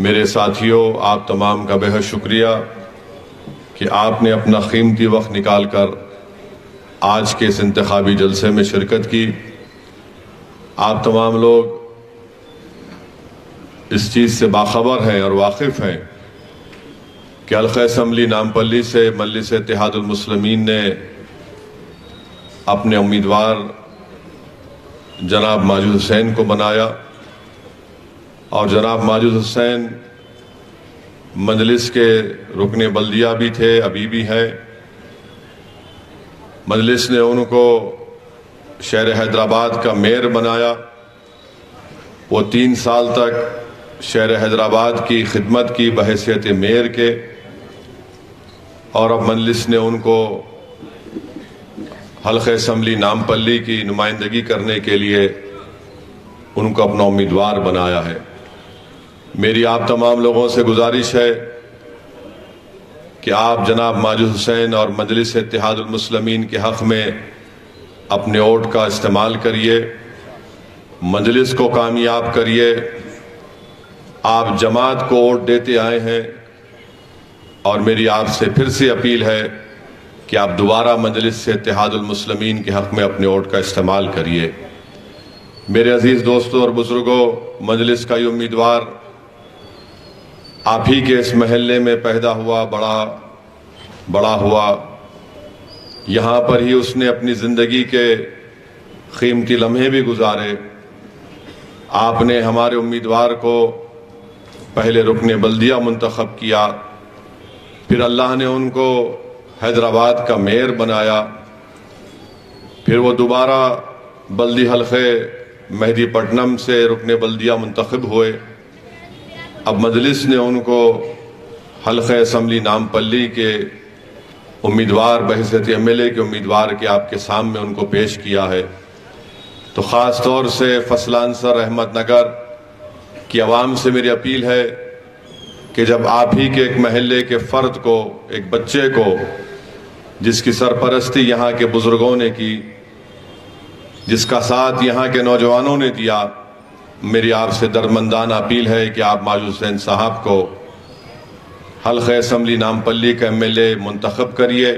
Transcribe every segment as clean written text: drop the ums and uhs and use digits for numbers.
मेरे साथियों, आप तमाम का बेहद शुक्रिया कि आपने अपना कीमती वक्त निकाल कर आज के इस इंतखाबी जलसे में शिरकत की। आप तमाम लोग इस चीज़ से बाखबर हैं और वाकिफ़ हैं कि हल्क़ा असम्बली नामपल्ली से मजलिस इत्तेहादुल मुस्लिमीन ने अपने उम्मीदवार जनाब माजिद हुसैन को बनाया और जनाब माजिद हुसैन मजलिस के रुकने बल्दिया भी थे, अभी भी हैं। मजलिस ने उनको शहर हैदराबाद का मेयर बनाया। वो 3 साल तक शहर हैदराबाद की खिदमत की बहैसियत मेयर के, और अब मजलिस ने उनको हल्क़ा असम्बली नामपल्ली की नुमाइंदगी करने के लिए उनको अपना उम्मीदवार बनाया है। मेरी आप तमाम लोगों से गुजारिश है कि आप जनाब माजिद हुसैन और मजलिस इत्तेहादुल मुस्लिमीन के हक़ में अपने वोट का इस्तेमाल करिए, मजलिस को कामयाब करिए। आप जमात को वोट देते आए हैं और मेरी आपसे फिर से अपील है कि आप दोबारा मजलिस से इत्तेहादुल मुस्लिमीन के हक़ में अपने वोट का इस्तेमाल करिए। मेरे अजीज़ दोस्तों और बुज़ुर्गों, मजलिस का ये उम्मीदवार आप ही के इस महल्ले में पैदा हुआ, बड़ा हुआ। यहाँ पर ही उसने अपनी ज़िंदगी के कीमती लम्हे भी गुजारे। आपने हमारे उम्मीदवार को पहले रुकने बल्दिया मुंतखब किया, फिर अल्लाह ने उनको हैदराबाद का मेयर बनाया, फिर वो दोबारा बल्दी हल्क़े मेहदीपट्टनम से रुकने बल्दिया मुंतखब हुए। अब मजलिस ने उनको हल्क़ा असम्बली नामपल्ली के उम्मीदवार बहैसियत MLA के उम्मीदवार के आपके सामने उनको पेश किया है। तो ख़ास तौर से फसलांसर अहमदनगर की आवाम से मेरी अपील है कि जब आप ही के एक महल्ले के फ़र्द को, एक बच्चे को, जिसकी सरपरस्ती यहाँ के बुज़ुर्गों ने की, जिसका साथ यहाँ के नौजवानों ने दिया, मेरी आपसे दरमंदाना अपील है कि आप माजिद हुसैन साहब को हल्क़ा असम्बली नामपल्ली का MLA मुंतखब करिए,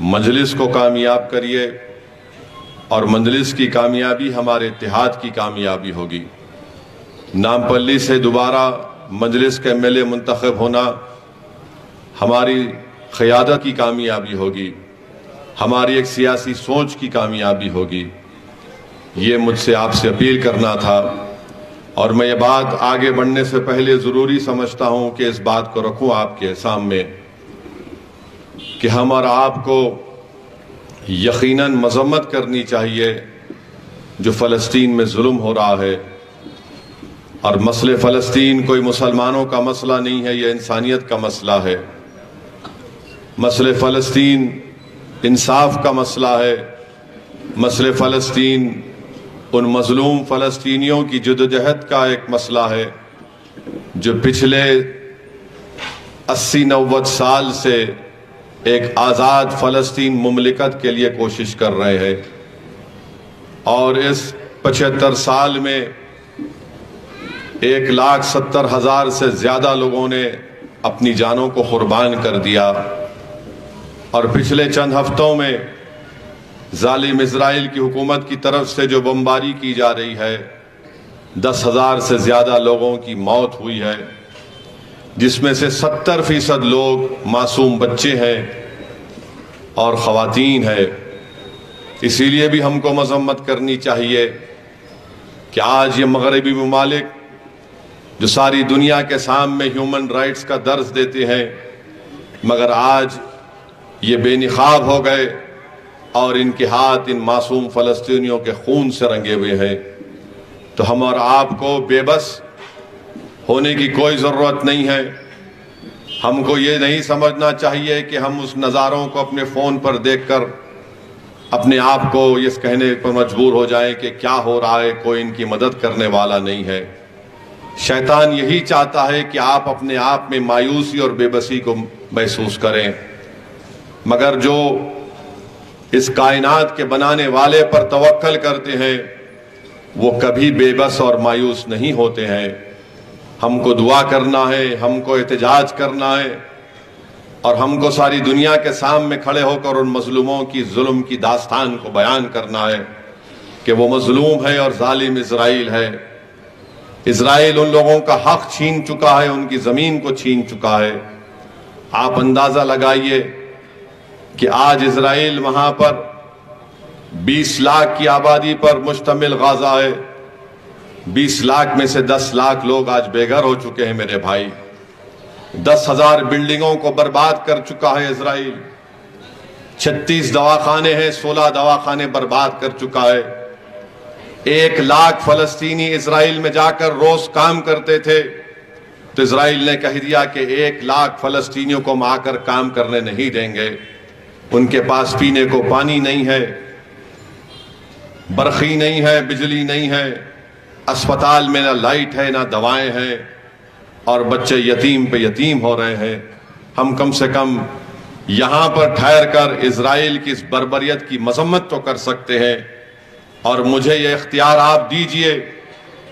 मजलिस को कामयाब करिए, और मजलिस की कामयाबी हमारे इत्तेहाद की कामयाबी होगी। नामपल्ली से दोबारा मजलिस का MLA मुंतखब होना हमारी क़यादत की कामयाबी होगी, हमारी एक सियासी सोच की कामयाबी होगी। ये मुझसे आपसे अपील करना था, और मैं ये बात आगे बढ़ने से पहले ज़रूरी समझता हूँ कि इस बात को रखूँ आपके सामने कि हम और आपको यकीनन मज़म्मत करनी चाहिए जो फ़लस्तीन में जुल्म हो रहा है। और मसले फ़लस्तीन कोई मुसलमानों का मसला नहीं है, यह इंसानियत का मसला है। मसले फ़लस्तीन इंसाफ का मसला है। मसले फ़लस्तीन उन मज़लूम फ़लस्तीनियों की जद्दोजहद का एक मसला है जो पिछले 80-90 साल से एक आज़ाद फ़लस्तीन मुमलिकत के लिए कोशिश कर रहे हैं, और इस 75 साल में 1,70,000 से ज़्यादा लोगों ने अपनी जानों को कुर्बान कर दिया। और पिछले चंद हफ्तों में जालिम इजराइल की हुकूमत की तरफ से जो बमबारी की जा रही है, 10,000 से ज़्यादा लोगों की मौत हुई है, जिसमें से 70% लोग मासूम बच्चे हैं और ख़वातीन हैं। इसीलिए भी हमको मज़म्मत करनी चाहिए कि आज ये मगरबी ममालिक जो सारी दुनिया के सामने ह्यूमन राइट्स का दर्स देते हैं, मगर आज ये बेनिकाब हो गए और इनके हाथ इन मासूम फ़लस्तीनियों के खून से रंगे हुए हैं। तो हम और आपको बेबस होने की कोई ज़रूरत नहीं है। हमको ये नहीं समझना चाहिए कि हम उस नज़ारों को अपने फ़ोन पर देखकर अपने आप को ये कहने पर मजबूर हो जाएं कि क्या हो रहा है, कोई इनकी मदद करने वाला नहीं है। शैतान यही चाहता है कि आप अपने आप में मायूसी और बेबसी को महसूस करें, मगर जो इस कायनात के बनाने वाले पर तवक्कल करते हैं वो कभी बेबस और मायूस नहीं होते हैं। हमको दुआ करना है, हमको एहतजाज करना है और हमको सारी दुनिया के सामने खड़े होकर उन मजलूमों की जुल्म की दास्तान को बयान करना है कि वो मजलूम है और जालिम इजराइल है। इजराइल उन लोगों का हक छीन चुका है, उनकी जमीन को छीन चुका है। आप अंदाजा लगाइए कि आज इजराइल वहां पर 20 लाख की आबादी पर मुश्तमिल गाजा है। 20 लाख में से 10 लाख लोग आज बेघर हो चुके हैं मेरे भाई। 10,000 बिल्डिंगों को बर्बाद कर चुका है इजराइल। 36 दवाखाने हैं, 16 दवाखाने बर्बाद कर चुका है। 1 लाख फलस्तीनी इजराइल में जाकर रोज काम करते थे, तो इजराइल ने कह दिया कि 1 लाख फलस्तीनियों को हम आकर काम करने नहीं देंगे। उनके पास पीने को पानी नहीं है, बरखी नहीं है, बिजली नहीं है, अस्पताल में ना लाइट है ना दवाएं हैं और बच्चे यतीम पे यतीम हो रहे हैं। हम कम से कम यहां पर ठहर कर इजराइल की इस बर्बरियत की मजम्मत तो कर सकते हैं। और मुझे ये इख्तियार आप दीजिए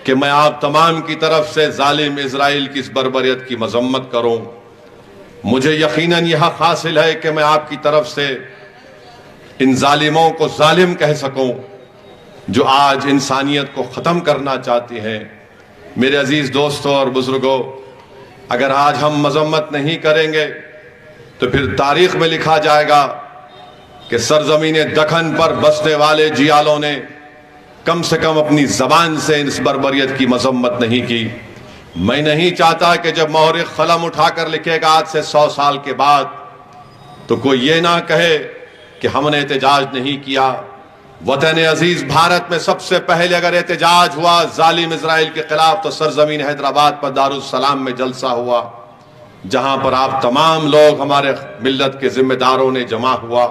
कि मैं आप तमाम की तरफ से जालिम इजराइल की इस बर्बरियत की मजम्मत करूं। मुझे यकीनन यह हक हासिल है कि मैं आपकी तरफ से इन जालिमों को जालिम कह सकूं जो आज इंसानियत को ख़त्म करना चाहते हैं। मेरे अजीज दोस्तों और बुजुर्गों, अगर आज हम मजम्मत नहीं करेंगे तो फिर तारीख में लिखा जाएगा कि सरजमीन दखन पर बसने वाले जियालों ने कम से कम अपनी जबान से इस बर्बरियत की मजम्मत नहीं की। मैं नहीं चाहता कि जब मोहरिख कलम उठाकर लिखेगा आज से 100 साल के बाद, तो कोई ये ना कहे कि हमने एहतजाज नहीं किया। वतन अजीज भारत में सबसे पहले अगर एहतजाज हुआ जालिम इजराइल के खिलाफ तो सरजमीन हैदराबाद पर दारुस्सलाम में जलसा हुआ, जहां पर आप तमाम लोग हमारे मिल्लत के जिम्मेदारों ने जमा हुआ,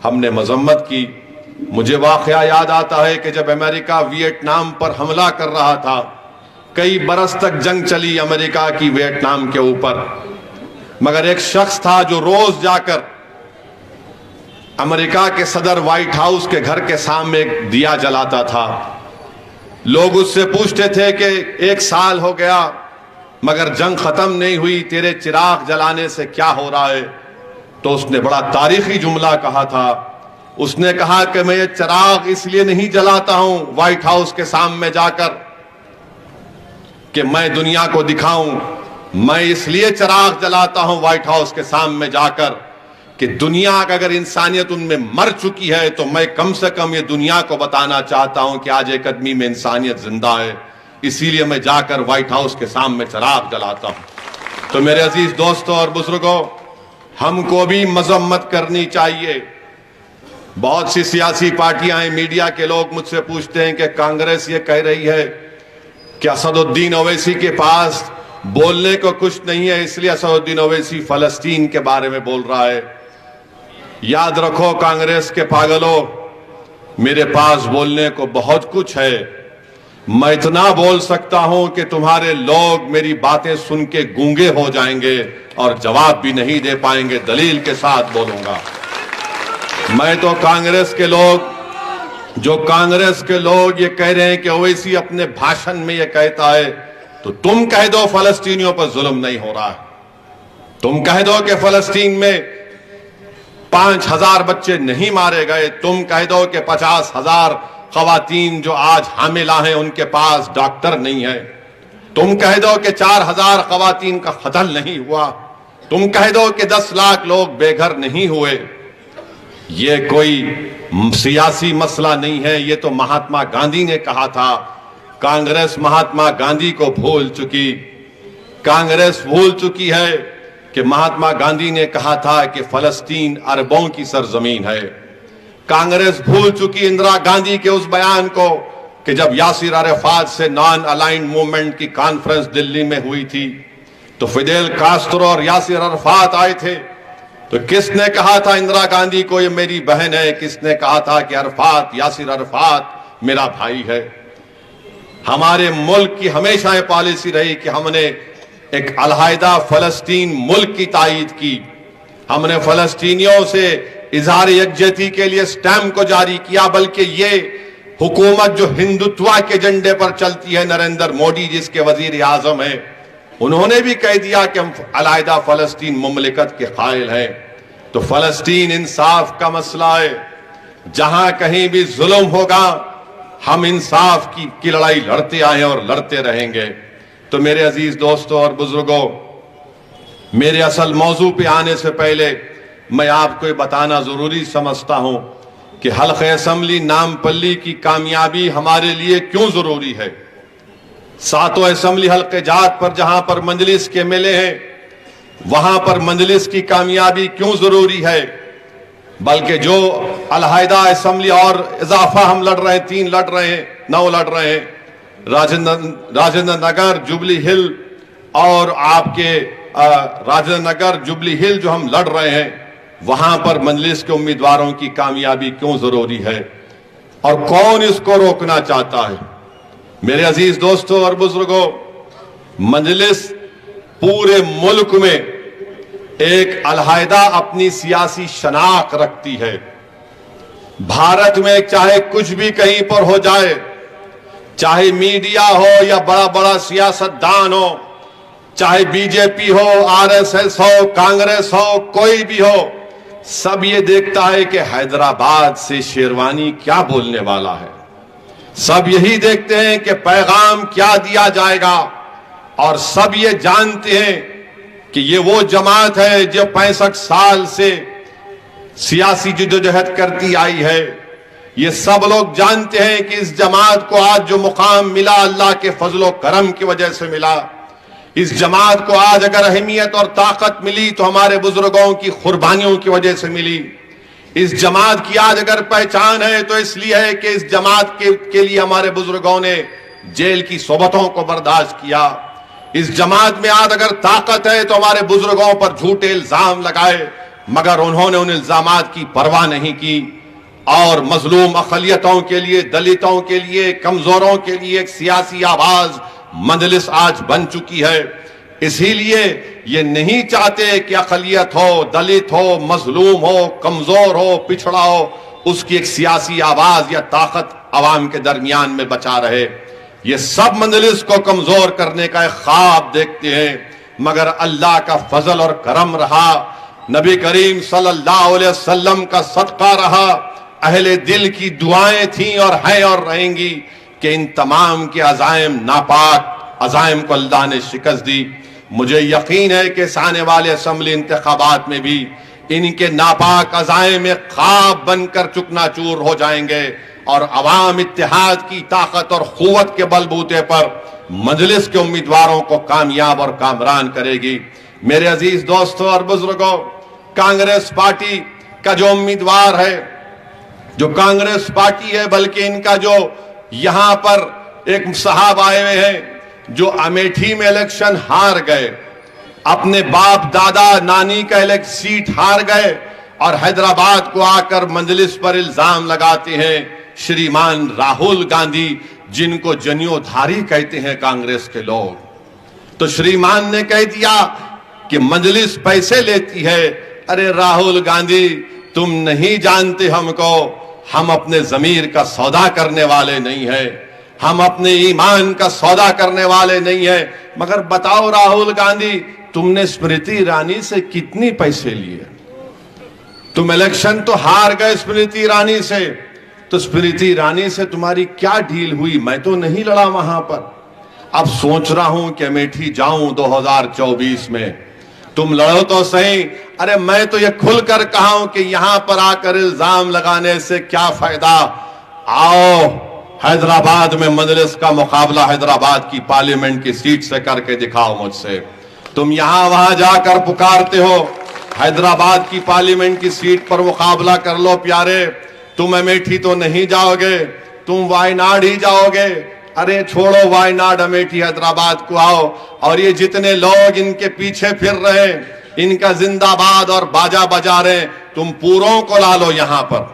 हमने मजम्मत की। मुझे वाकया याद आता है कि जब अमेरिका वियतनाम पर हमला कर रहा था, कई बरस तक जंग चली अमेरिका की वियतनाम के ऊपर, मगर एक शख्स था जो रोज जाकर अमेरिका के सदर व्हाइट हाउस के घर के सामने एक दिया जलाता था। लोग उससे पूछते थे कि 1 साल हो गया मगर जंग खत्म नहीं हुई, तेरे चिराग जलाने से क्या हो रहा है? तो उसने बड़ा तारीखी जुमला कहा था। उसने कहा कि मैं ये चिराग इसलिए नहीं जलाता हूं व्हाइट हाउस के सामने जाकर कि मैं दुनिया को दिखाऊं, मैं इसलिए चिराग जलाता हूं व्हाइट हाउस के सामने जाकर कि दुनिया का अगर इंसानियत उनमें मर चुकी है तो मैं कम से कम ये दुनिया को बताना चाहता हूं कि आज एक आदमी में इंसानियत जिंदा है, इसीलिए मैं जाकर व्हाइट हाउस के सामने चिराग जलाता हूं। तो मेरे अजीज दोस्तों और बुजुर्गों, हमको भी मजम्मत करनी चाहिए। बहुत सी सियासी पार्टियां हैं, मीडिया के लोग मुझसे पूछते हैं कि कांग्रेस ये कह रही है कि असदुद्दीन ओवैसी के पास बोलने को कुछ नहीं है, इसलिए असदुद्दीन ओवैसी फलस्तीन के बारे में बोल रहा है। याद रखो कांग्रेस के पागलों, मेरे पास बोलने को बहुत कुछ है। मैं इतना बोल सकता हूं कि तुम्हारे लोग मेरी बातें सुन के गूंगे हो जाएंगे और जवाब भी नहीं दे पाएंगे। दलील के साथ बोलूंगा। मैं तो कांग्रेस के लोग ये कह रहे हैं कि ओवैसी अपने भाषण में ये कहता है, तो तुम कह दो फलस्तीनियों पर जुल्म नहीं हो रहा है। तुम कह दो कि फलस्तीन में 5,000 बच्चे नहीं मारे गए। तुम कह दो कि 50,000 खवातीन जो आज हामिला हैं उनके पास डॉक्टर नहीं है। तुम कह दो कि 4,000 खवातीन का कत्ल नहीं हुआ। तुम कह दो कि 10 लाख लोग बेघर नहीं हुए। ये कोई सियासी मसला नहीं है, ये तो महात्मा गांधी ने कहा था। कांग्रेस महात्मा गांधी को भूल चुकी। कांग्रेस भूल चुकी है कि महात्मा गांधी ने कहा था कि फलस्तीन अरबों की सरजमीन है। कांग्रेस भूल चुकी इंदिरा गांधी के उस बयान को कि जब यासिर अराफात से नॉन अलाइंड मूवमेंट की कॉन्फ्रेंस दिल्ली में हुई थी तो फिदेल कास्ट्रो और यासिर अराफात आए थे। तो किसने कहा था इंदिरा गांधी को ये मेरी बहन है? किसने कहा था कि अराफात, यासिर अराफात मेरा भाई है? हमारे मुल्क की हमेशा ये पॉलिसी रही कि हमने एक अलहदा फलस्तीन मुल्क की तायीद की। हमने फलस्तीनियों से इजहार यकजहती के लिए स्टैम्प को जारी किया, बल्कि ये हुकूमत जो हिंदुत्व के झंडे पर चलती है, नरेंद्र मोदी जिसके वजीर आजम है, उन्होंने भी कह दिया कि हम अलहदा फलस्तीन मुमलिकत के कायल हैं। तो फलस्तीन इंसाफ का मसला है, जहां कहीं भी जुल्म होगा हम इंसाफ की लड़ाई लड़ते आए और लड़ते रहेंगे। तो मेरे अजीज दोस्तों और बुजुर्गों, मेरे असल मौजू पे आने से पहले मैं आपको ये बताना जरूरी समझता हूं कि हल्क़े असम्बली नामपल्ली की कामयाबी हमारे लिए क्यों जरूरी है। सातों असम्बली हल्के जात पर जहां पर मंजलिस के मिले हैं, वहां पर मंजलिस की कामयाबी क्यों जरूरी है, बल्कि जो अलहदा असम्बली और इजाफा हम लड़ रहे हैं, 3 लड़ रहे हैं, 9 लड़ रहे हैं, राजेंद्र नगर, जुबली हिल और आपके राजेंद्र नगर, जुबली हिल जो हम लड़ रहे हैं, वहां पर मजलिस के उम्मीदवारों की कामयाबी क्यों जरूरी है और कौन इसको रोकना चाहता है। मेरे अजीज दोस्तों और बुजुर्गों, मजलिस पूरे मुल्क में एक अलहदा अपनी सियासी शनाख्त रखती है। भारत में चाहे कुछ भी कहीं पर हो जाए, चाहे मीडिया हो या बड़ा बड़ा सियासतदान हो, चाहे बीजेपी हो, आरएसएस हो, कांग्रेस हो, कोई भी हो, सब ये देखता है कि हैदराबाद से शेरवानी क्या बोलने वाला है। सब यही देखते हैं कि पैगाम क्या दिया जाएगा, और सब ये जानते हैं कि ये वो जमात है जो 65 साल से सियासी जिद्दोजहद करती आई है। ये सब लोग जानते हैं कि इस जमात को आज जो मुकाम मिला अल्लाह के फजलो करम की वजह से मिला। इस जमात को आज अगर अहमियत और ताकत मिली तो हमारे बुजुर्गों की कुर्बानियों की वजह से मिली। इस जमात की आज अगर पहचान है तो इसलिए है कि इस जमात के लिए हमारे बुजुर्गों ने जेल की सोबतों को बर्दाश्त किया। इस जमात में आज अगर ताकत है तो हमारे बुजुर्गों पर झूठे इल्जाम लगाए, मगर उन्होंने उन इल्जामात की परवाह नहीं की और मजलूम अक़लियतों के लिए, दलितों के लिए, कमजोरों के लिए एक सियासी आवाज मजलिस आज बन चुकी है। इसीलिए ये नहीं चाहते कि अक़लियत हो, दलित हो, मजलूम हो, कमजोर हो, पिछड़ा हो, उसकी एक सियासी आवाज या ताकत अवाम के दरमियान में बचा रहे। ये सब मजलिस को कमजोर करने का एक ख्वाब देखते हैं, मगर अल्लाह का फजल और करम रहा, नबी करीम सल्लल्लाहु अलैहि वसल्लम का सदका रहा, अहले दिल की दुआएं थीं और हैं और रहेंगी कि इन तमाम के अज़ाइम, नापाक अज़ाइम को अल्लाह ने शिकस्त दी। मुझे यकीन है कि आने वाले असम्बली इंतखाबात में भी इनके नापाक अज़ाइम एक ख्वाब बनकर चुकनाचूर हो जाएंगे और अवाम इत्तेहाद की ताकत और क़ुव्वत के बलबूते पर मजलिस के उम्मीदवारों को कामयाब और कामरान करेगी। मेरे अजीज दोस्तों और बुजुर्गों, कांग्रेस पार्टी का जो उम्मीदवार है, जो कांग्रेस पार्टी है, बल्कि इनका जो यहां पर एक साहब आए हुए हैं जो अमेठी में इलेक्शन हार गए, अपने बाप दादा नानी का सीट हार गए और हैदराबाद को आकर मजलिस पर इल्जाम लगाते हैं श्रीमान राहुल गांधी, जिनको जनियोधारी कहते हैं कांग्रेस के लोग। तो श्रीमान ने कह दिया कि मजलिस पैसे लेती है। अरे राहुल गांधी, तुम नहीं जानते हमको, हम अपने जमीर का सौदा करने वाले नहीं है, हम अपने ईमान का सौदा करने वाले नहीं है। मगर बताओ राहुल गांधी, तुमने स्मृति ईरानी से कितनी पैसे लिए? तुम इलेक्शन तो हार गए स्मृति ईरानी से, तो स्मृति ईरानी से तुम्हारी क्या डील हुई? मैं तो नहीं लड़ा वहां पर। अब सोच रहा हूं कि अमेठी जाऊं 2024 में, तुम लड़ो तो सही। अरे मैं तो ये खुलकर कहा हूं कि यहां पर आकर इल्जाम लगाने से क्या फायदा। आओ हैदराबाद में मजलिस का मुकाबला हैदराबाद की पार्लियामेंट की सीट से करके दिखाओ मुझसे। तुम यहां वहां जाकर पुकारते हो, हैदराबाद की पार्लियामेंट की सीट पर मुकाबला कर लो प्यारे। तुम अमेठी तो नहीं जाओगे, तुम वायनाड ही जाओगे। अरे छोड़ो वायनाड, अमेठी, हैदराबाद को आओ। और ये जितने लोग इनके पीछे फिर रहे, इनका जिंदाबाद और बाजा बजा रहे, तुम पूरों को ला लो यहां पर।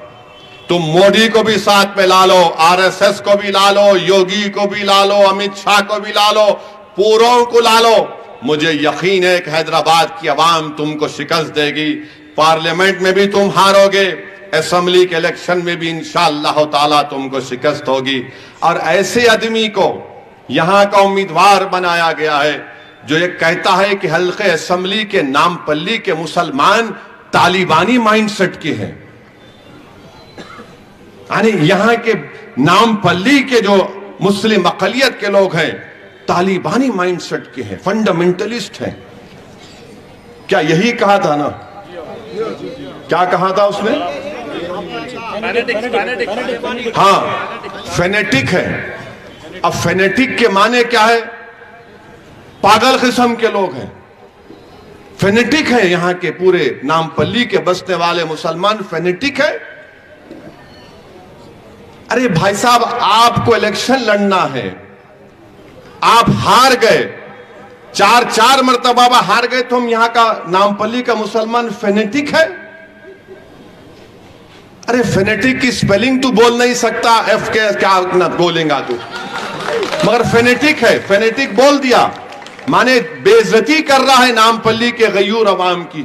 तुम मोदी को भी साथ में ला लो, आरएसएस को भी ला लो, योगी को भी ला लो, अमित शाह को भी ला लो, पूरों को ला लो। मुझे यकीन है कि हैदराबाद की आवाम तुमको शिकस्त देगी। पार्लियामेंट में भी तुम हारोगे, असेंबली के इलेक्शन में भी इंशाअल्लाह ताला तुमको शिकस्त होगी। और ऐसे आदमी को यहां का उम्मीदवार बनाया गया है जो ये कहता है कि हल्के असेंबली के नामपल्ली के मुसलमान तालिबानी माइंडसेट के हैं। यानी यहां के नामपल्ली के जो मुस्लिम अकलियत के लोग हैं तालिबानी माइंडसेट के हैं, फंडामेंटलिस्ट हैं। क्या यही कहा था ना? क्या कहा था उसने? हाँ, फेनेटिक है। अब फेनेटिक के माने क्या है? पागल किस्म के लोग हैं, फेनेटिक है। यहां के पूरे नामपल्ली के बसने वाले मुसलमान फेनेटिक है। अरे भाई साहब, आपको इलेक्शन लड़ना है, आप हार गए, चार मरतबा हार गए, तो हम यहां का नामपल्ली का मुसलमान फेनेटिक है? अरे फेनेटिक की स्पेलिंग तू बोल नहीं सकता, एफ के क्या ना बोलेगा तू, मगर फेनेटिक है। फेनेटिक बोल दिया माने बेइज्जती कर रहा है नामपल्ली के गयूर अवाम की।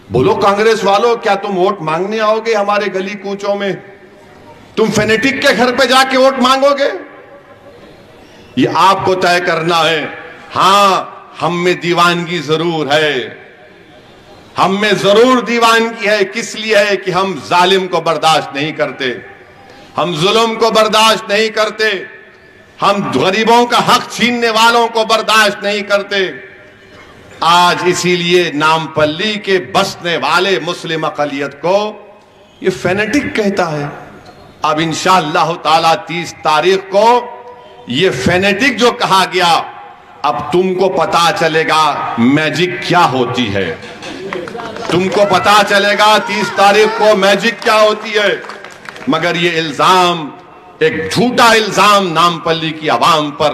बोलो कांग्रेस वालों, क्या तुम वोट मांगने आओगे हमारे गली कूचों में? तुम फेनेटिक के घर पे जाके वोट मांगोगे? ये आपको तय करना है। हां, हम में दीवानगी जरूर है, हम में जरूर दीवानगी है। किस लिए है? कि हम जालिम को बर्दाश्त नहीं करते, हम जुल्म को बर्दाश्त नहीं करते, हम गरीबों का हक छीनने वालों को बर्दाश्त नहीं करते। आज इसीलिए नामपल्ली के बसने वाले मुस्लिम अकलियत को ये फेनेटिक कहता है। अब इंशाअल्लाह ताला 30 तारीख को ये फेनेटिक जो कहा गया, अब तुमको पता चलेगा मैजिक क्या होती है। तुमको पता चलेगा 30 तारीख को मैजिक क्या होती है। मगर ये इल्जाम, एक झूठा इल्जाम नामपल्ली की आवाम पर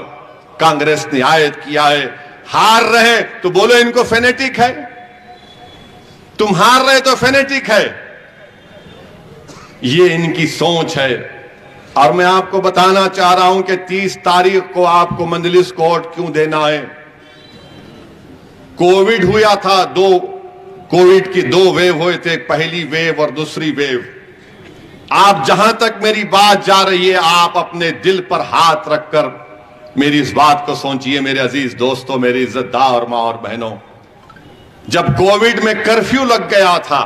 कांग्रेस ने आयद किया है। हार रहे तो बोलो इनको फेनेटिक है, तुम हार रहे तो फेनेटिक है। ये इनकी सोच है। और मैं आपको बताना चाह रहा हूं कि 30 तारीख को आपको मंजलिस को वोट क्यों देना है। कोविड हुआ था, कोविड की 2 वेव हुए थे, पहली वेव और दूसरी वेव। आप जहां तक मेरी बात जा रही है, आप अपने दिल पर हाथ रखकर मेरी इस बात को सोचिए मेरे अजीज दोस्तों, मेरे इज्जतदार मां और बहनों। जब कोविड में कर्फ्यू लग गया था,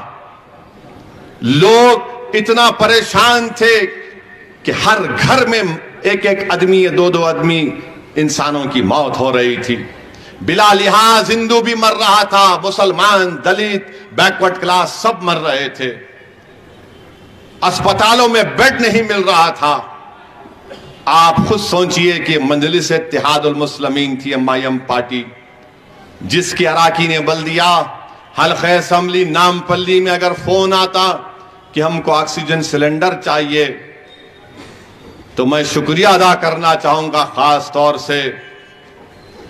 लोग इतना परेशान थे कि हर घर में एक आदमी या 2 आदमी इंसानों की मौत हो रही थी। बिला लिहाज हिंदू भी मर रहा था, मुसलमान, दलित, बैकवर्ड क्लास सब मर रहे थे। अस्पतालों में बेड नहीं मिल रहा था। आप खुद सोचिए कि मजलिस इत्तेहादुल मुस्लिमीन थी, एमआईएम पार्टी, जिसके अराकीन ने बल्दिया हल्के असेंबली नामपल्ली में अगर फोन आता कि हमको ऑक्सीजन सिलेंडर चाहिए, तो मैं शुक्रिया अदा करना चाहूंगा खास तौर से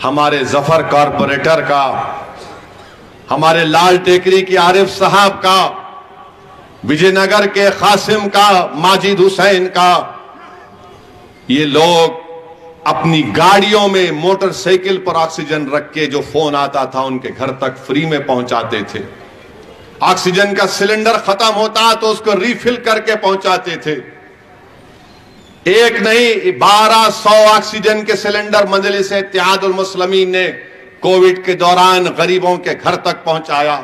हमारे जफर कॉरपोरेटर का, हमारे लाल टेकरी के आरिफ साहब का, विजयनगर के कासिम का, माजिद हुसैन का। ये लोग अपनी गाड़ियों में मोटरसाइकिल पर ऑक्सीजन रख के जो फोन आता था उनके घर तक फ्री में पहुंचाते थे। ऑक्सीजन का सिलेंडर खत्म होता तो उसको रिफिल करके पहुंचाते थे। एक नहीं 1200 ऑक्सीजन के सिलेंडर मजलिस इत्तेहादुल मुस्लिमीन ने कोविड के दौरान गरीबों के घर तक पहुंचाया।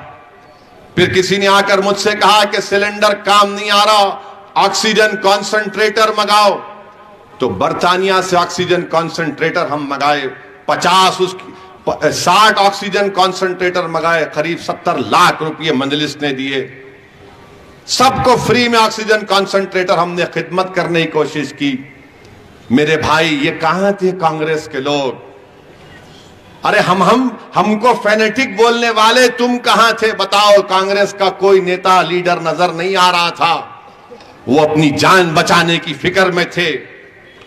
फिर किसी ने आकर मुझसे कहा कि सिलेंडर काम नहीं आ रहा, ऑक्सीजन कॉन्सेंट्रेटर मंगाओ। तो बर्तानिया से ऑक्सीजन कॉन्सेंट्रेटर हम मंगाए, 60 ऑक्सीजन कॉन्सेंट्रेटर मंगाए, करीब 70 लाख रुपए मजलिस ने दिए। सबको फ्री में ऑक्सीजन कॉन्सेंट्रेटर हमने खिदमत करने की कोशिश की। मेरे भाई, ये कहां थे कांग्रेस के लोग? अरे हमको फेनेटिक बोलने वाले तुम कहां थे? बताओ। कांग्रेस का कोई नेता लीडर नजर नहीं आ रहा था। वो अपनी जान बचाने की फिक्र में थे,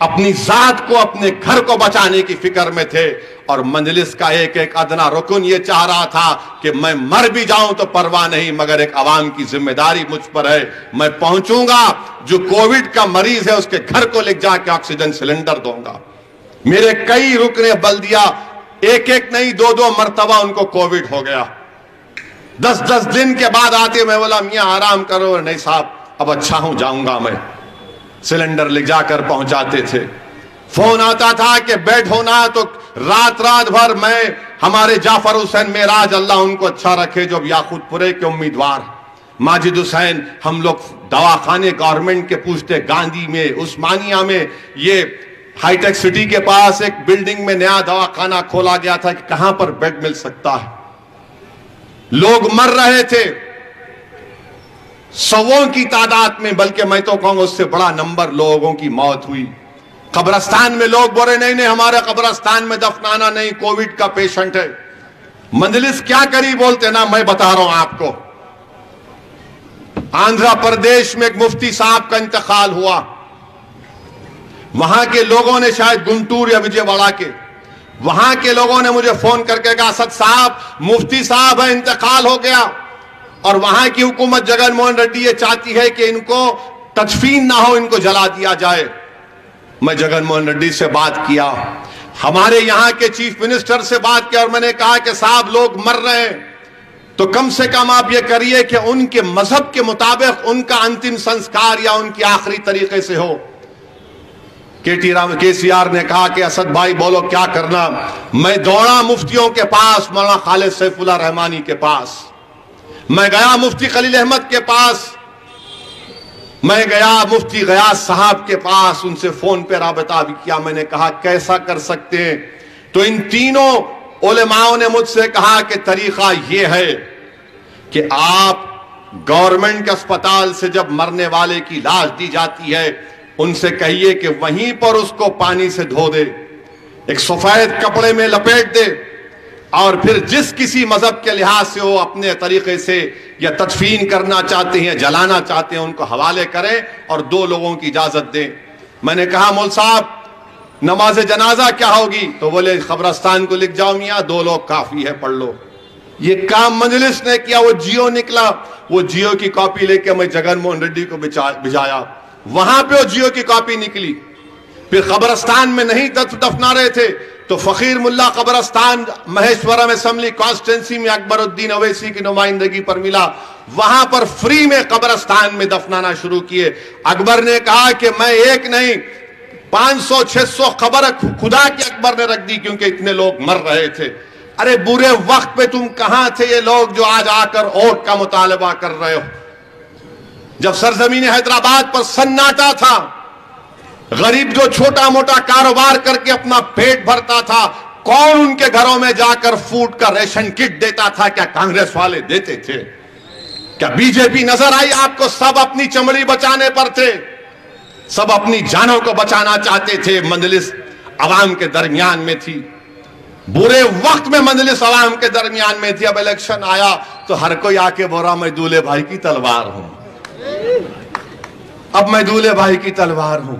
अपनी जात को, अपने घर को बचाने की फिक्र में थे। और मंजलिस का एक अदना रुकन ये चाह रहा था कि मैं मर भी जाऊं तो परवाह नहीं, मगर एक आवाम की जिम्मेदारी मुझ पर है, मैं पहुंचूंगा, जो कोविड का मरीज है उसके घर को ले जाके ऑक्सीजन सिलेंडर दूंगा। मेरे कई रुकने बल्दिया एक नहीं 2 मरतबा उनको कोविड हो गया। 10 दिन के बाद आते, मैं बोला मियां आराम करो। नहीं साहब, अब अच्छा हूं, जाऊंगा मैं। सिलेंडर ले जाकर पहुंचाते थे। फोन आता था कि बेड होना, तो रात भर मैं हमारे जाफर हुसैन मेराज, अल्लाह उनको अच्छा रखे, जो याकूतपुरे के उम्मीदवार, माजिद हुसैन, हम लोग दवाखाने गवर्नमेंट के पूछते, गांधी में, उस्मानिया में, ये हाईटेक सिटी के पास एक बिल्डिंग में नया दवाखाना खोला गया था कि कहां पर बेड मिल सकता है। लोग मर रहे थे सौों की तादाद में, बल्कि मैं तो कहूंगा उससे बड़ा नंबर लोगों की मौत हुई। कब्रस्तान में लोग बोले नहीं नहीं हमारे कब्रस्तान में दफनाना नहीं, कोविड का पेशेंट है। मंजलिस क्या करी बोलते ना, मैं बता रहा हूं आपको। आंध्र प्रदेश में एक मुफ्ती साहब का इंतकाल हुआ। वहां के लोगों ने, शायद गुंटूर या विजयवाड़ा के, वहां के लोगों ने मुझे फोन करके कहा, असद साहब मुफ्ती साहब है, इंतकाल हो गया। और वहां की हुकूमत जगनमोहन रेड्डी ये चाहती है कि इनको तदफीन ना हो, इनको जला दिया जाए। मैं जगनमोहन रेड्डी से बात किया, हमारे यहां के चीफ मिनिस्टर से बात किया, और मैंने कहा कि साहब लोग मर रहे हैं, तो कम से कम आप ये करिए कि उनके मजहब के मुताबिक उनका अंतिम संस्कार या उनकी आखिरी तरीके से हो। केसीआर ने कहा कि असद भाई बोलो क्या करना। मैं दौड़ा मुफ्तियों के पास, मौलाना खालिद सैफुल्लाह रहमानी के पास, मैं गया मुफ्ती खलील अहमद के पास, मैं गया मुफ्ती गयास साहब के पास, उनसे फोन पे राबता भी किया। मैंने कहा कैसा कर सकते हैं, तो इन तीनों उलेमाओं ने मुझसे कहा कि तरीका यह है कि आप गवर्नमेंट के अस्पताल से जब मरने वाले की लाश दी जाती है, उनसे कहिए कि वहीं पर उसको पानी से धो दे, एक सफेद कपड़े में लपेट दे, और फिर जिस किसी मजहब के लिहाज से वो अपने तरीके से या तदफीन करना चाहते हैं, जलाना चाहते हैं, उनको हवाले करें और 2 लोगों की इजाजत दें। मैंने कहा मौल साहब नमाज जनाजा क्या होगी, तो बोले कब्रस्तान को लिख जाओ मियाँ, 2 लोग काफी है, पढ़ लो। ये काम मजलिस ने किया। वो जियो निकला, वो जियो की कॉपी लेके मैं जगनमोहन रेड्डी को भिजाया, वहां पे वो जियो की कॉपी निकली। फिर कब्रस्तान में नहीं दफना रहे थे, तो फकीर मुल्ला कब्रस्तान महेश्वरम असेंबली कॉन्स्टिट्यूंसी में अकबरुद्दीन अवैसी की नुमाइंदगी पर मिला, वहां पर फ्री में कब्रस्तान में दफनाना शुरू किए। अकबर ने कहा कि मैं एक नहीं 500-600 खबर खुदा की अकबर ने रख दी, क्योंकि इतने लोग मर रहे थे। अरे बुरे वक्त पे तुम कहां थे ये लोग जो आज आकर वोट का मुतालबा कर रहे हो? जब सरजमीन हैदराबाद पर सन्नाटा था, गरीब जो छोटा मोटा कारोबार करके अपना पेट भरता था, कौन उनके घरों में जाकर फूड का रेशन किट देता था? क्या कांग्रेस वाले देते थे? क्या बीजेपी नजर आई आपको? सब अपनी चमड़ी बचाने पर थे, सब अपनी जानों को बचाना चाहते थे। मजलिस अवाम के दरमियान में थी, बुरे वक्त में मजलिस अवाम के दरमियान में थी। अब इलेक्शन आया तो हर कोई आके बोला मैं दूल्हे भाई की तलवार हूं, अब मैं दूल्हे भाई की तलवार हूं।